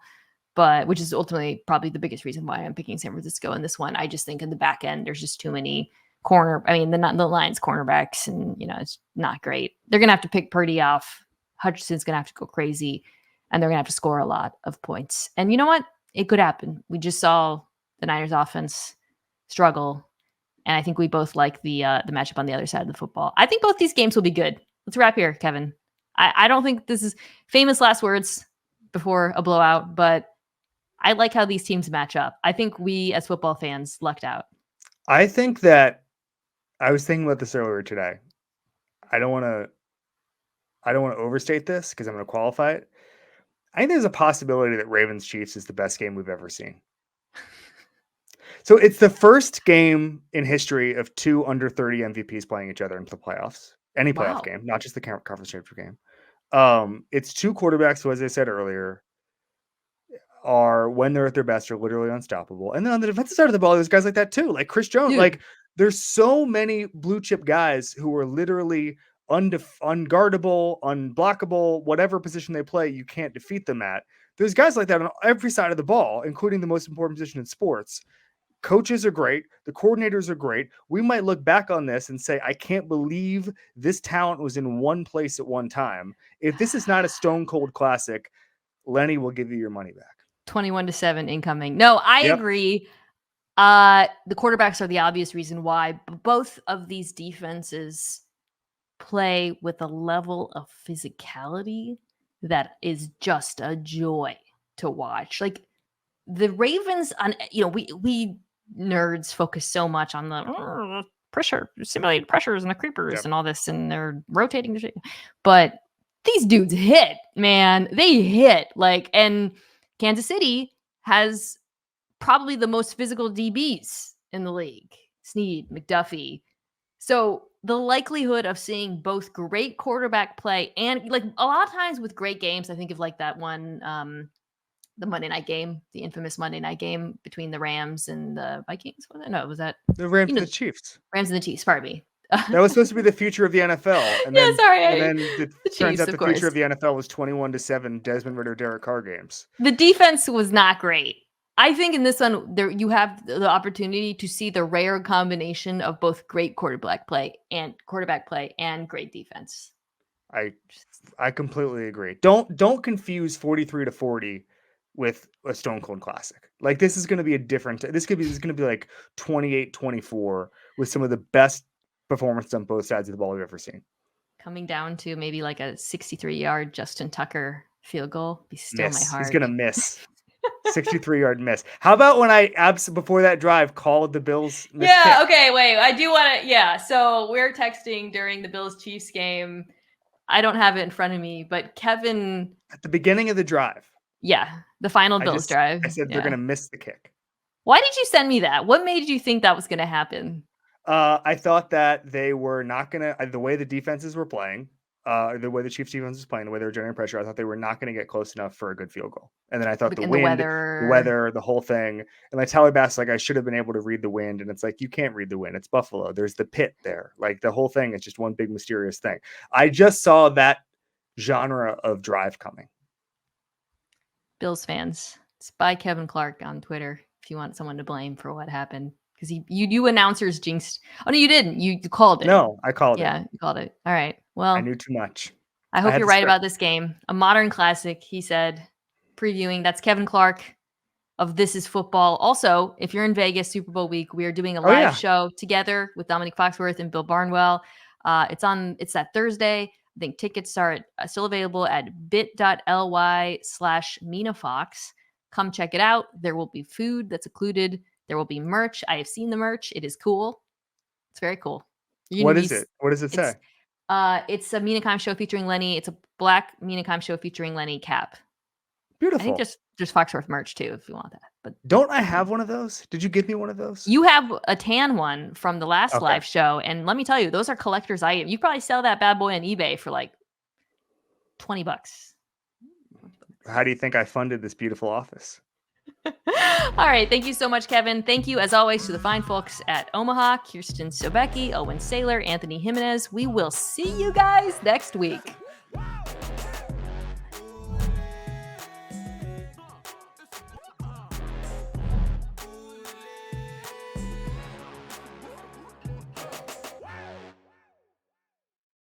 but which is ultimately probably the biggest reason why I'm picking San Francisco in this one. I just think in the back end, there's just too many the Lions cornerbacks, and it's not great. They're gonna have to pick Purdy off. Hutchinson's gonna have to go crazy, and they're gonna have to score a lot of points. And you know what? It could happen. We just saw the Niners offense struggle, and I think we both like the matchup on the other side of the football. I think both these games will be good. Let's wrap here, Kevin. I don't think this is famous last words before a blowout, but I like how these teams match up. I think we as football fans lucked out. I think that I was thinking about this earlier today. I don't want to overstate this because I'm going to qualify it. I think there's a possibility that Ravens Chiefs is the best game we've ever seen. So it's the first game in history of 2 under 30 MVPs playing each other into the playoffs. Any playoff game, not just the conference championship game. It's 2 quarterbacks who, as I said earlier, are, when they're at their best, are literally unstoppable. And then on the defensive side of the ball, there's guys like that too, like Chris Jones. Dude. There's so many blue chip guys who are literally unguardable, unblockable, whatever position they play, you can't defeat them at. There's guys like that on every side of the ball, including the most important position in sports. Coaches are great. The coordinators are great. We might look back on this and say, I can't believe this talent was in one place at one time. If this is not a stone cold classic, Lenny will give you your money back. 21-7 incoming. No, I agree. The quarterbacks are the obvious reason why. Both of these defenses play with a level of physicality that is just a joy to watch. Like the Ravens, on we nerds focus so much on the pressure, simulated pressures and the creepers and all this, and they're rotating the shit. But these dudes hit, man. They hit. And Kansas City has probably the most physical DBs in the league. Snead, McDuffie. So the likelihood of seeing both great quarterback play and a lot of times with great games, I think of that one, the Monday night game, the infamous Monday night game between the Rams and the Vikings. Was that the Rams and the Chiefs? Rams and the Chiefs. Pardon me. That was supposed to be the future of the NFL. And then, and then it turns out the future of the NFL was 21-7 Desmond Ridder, Derek Carr games. The defense was not great. I think in this one, you have the opportunity to see the rare combination of both great quarterback play and great defense. I completely agree. Don't confuse 43-40 with a stone cold classic. This is going to be a different. This is going to be like 28-24 with some of the best performances on both sides of the ball we've ever seen. Coming down to maybe a 63-yard Justin Tucker field goal. Be still my heart. He's going to miss. 63-yard miss. How about when I before that drive called the Bills? Yeah. Kick? Okay. Wait. I do want to. Yeah. So we're texting during the Bills Chiefs game. I don't have it in front of me, but Kevin at the beginning of the drive. Yeah, the final Bills drive. I said they're going to miss the kick. Why did you send me that? What made you think that was going to happen? I thought that they were not going to. The way the defenses were playing. The way the Chiefs defense was playing, the way they were generating pressure, I thought they were not going to get close enough for a good field goal. And then I thought the weather, the whole thing. And Tyler Bass, I should have been able to read the wind. And it's you can't read the wind. It's Buffalo. There's the pit there. The whole thing is just one big mysterious thing. I just saw that genre of drive coming. Bills fans, it's by Kevin Clark on Twitter if you want someone to blame for what happened. Because you announcers jinxed. Oh, no, you didn't. You called it. No, I called it. Yeah, you called it. All right. Well, I knew too much. I hope you're right about this game. A modern classic, he said, previewing. That's Kevin Clark of This Is Football. Also, if you're in Vegas Super Bowl week, we are doing a live show together with Dominic Foxworth and Bill Barnwell. It's that Thursday. I think tickets are still available at bit.ly/MinaFox. Come check it out. There will be food that's included. There will be merch. I have seen the merch. It is cool. It's very cool. What is it? What does it say? It's a Mina show featuring Lenny. It's a black Mina show featuring Lenny cap. Beautiful. I think there's Foxworth merch too if you want that. But don't I have one of those? Did you give me one of those? You have a tan one from the last live show, and let me tell you, those are collector's items. You probably sell that bad boy on eBay for like $20. How do you think I funded this beautiful office? All right. Thank you so much, Kevin. Thank you, as always, to the fine folks at Omaha, Kirsten Sobecki, Owen Saylor, Anthony Jimenez. We will see you guys next week.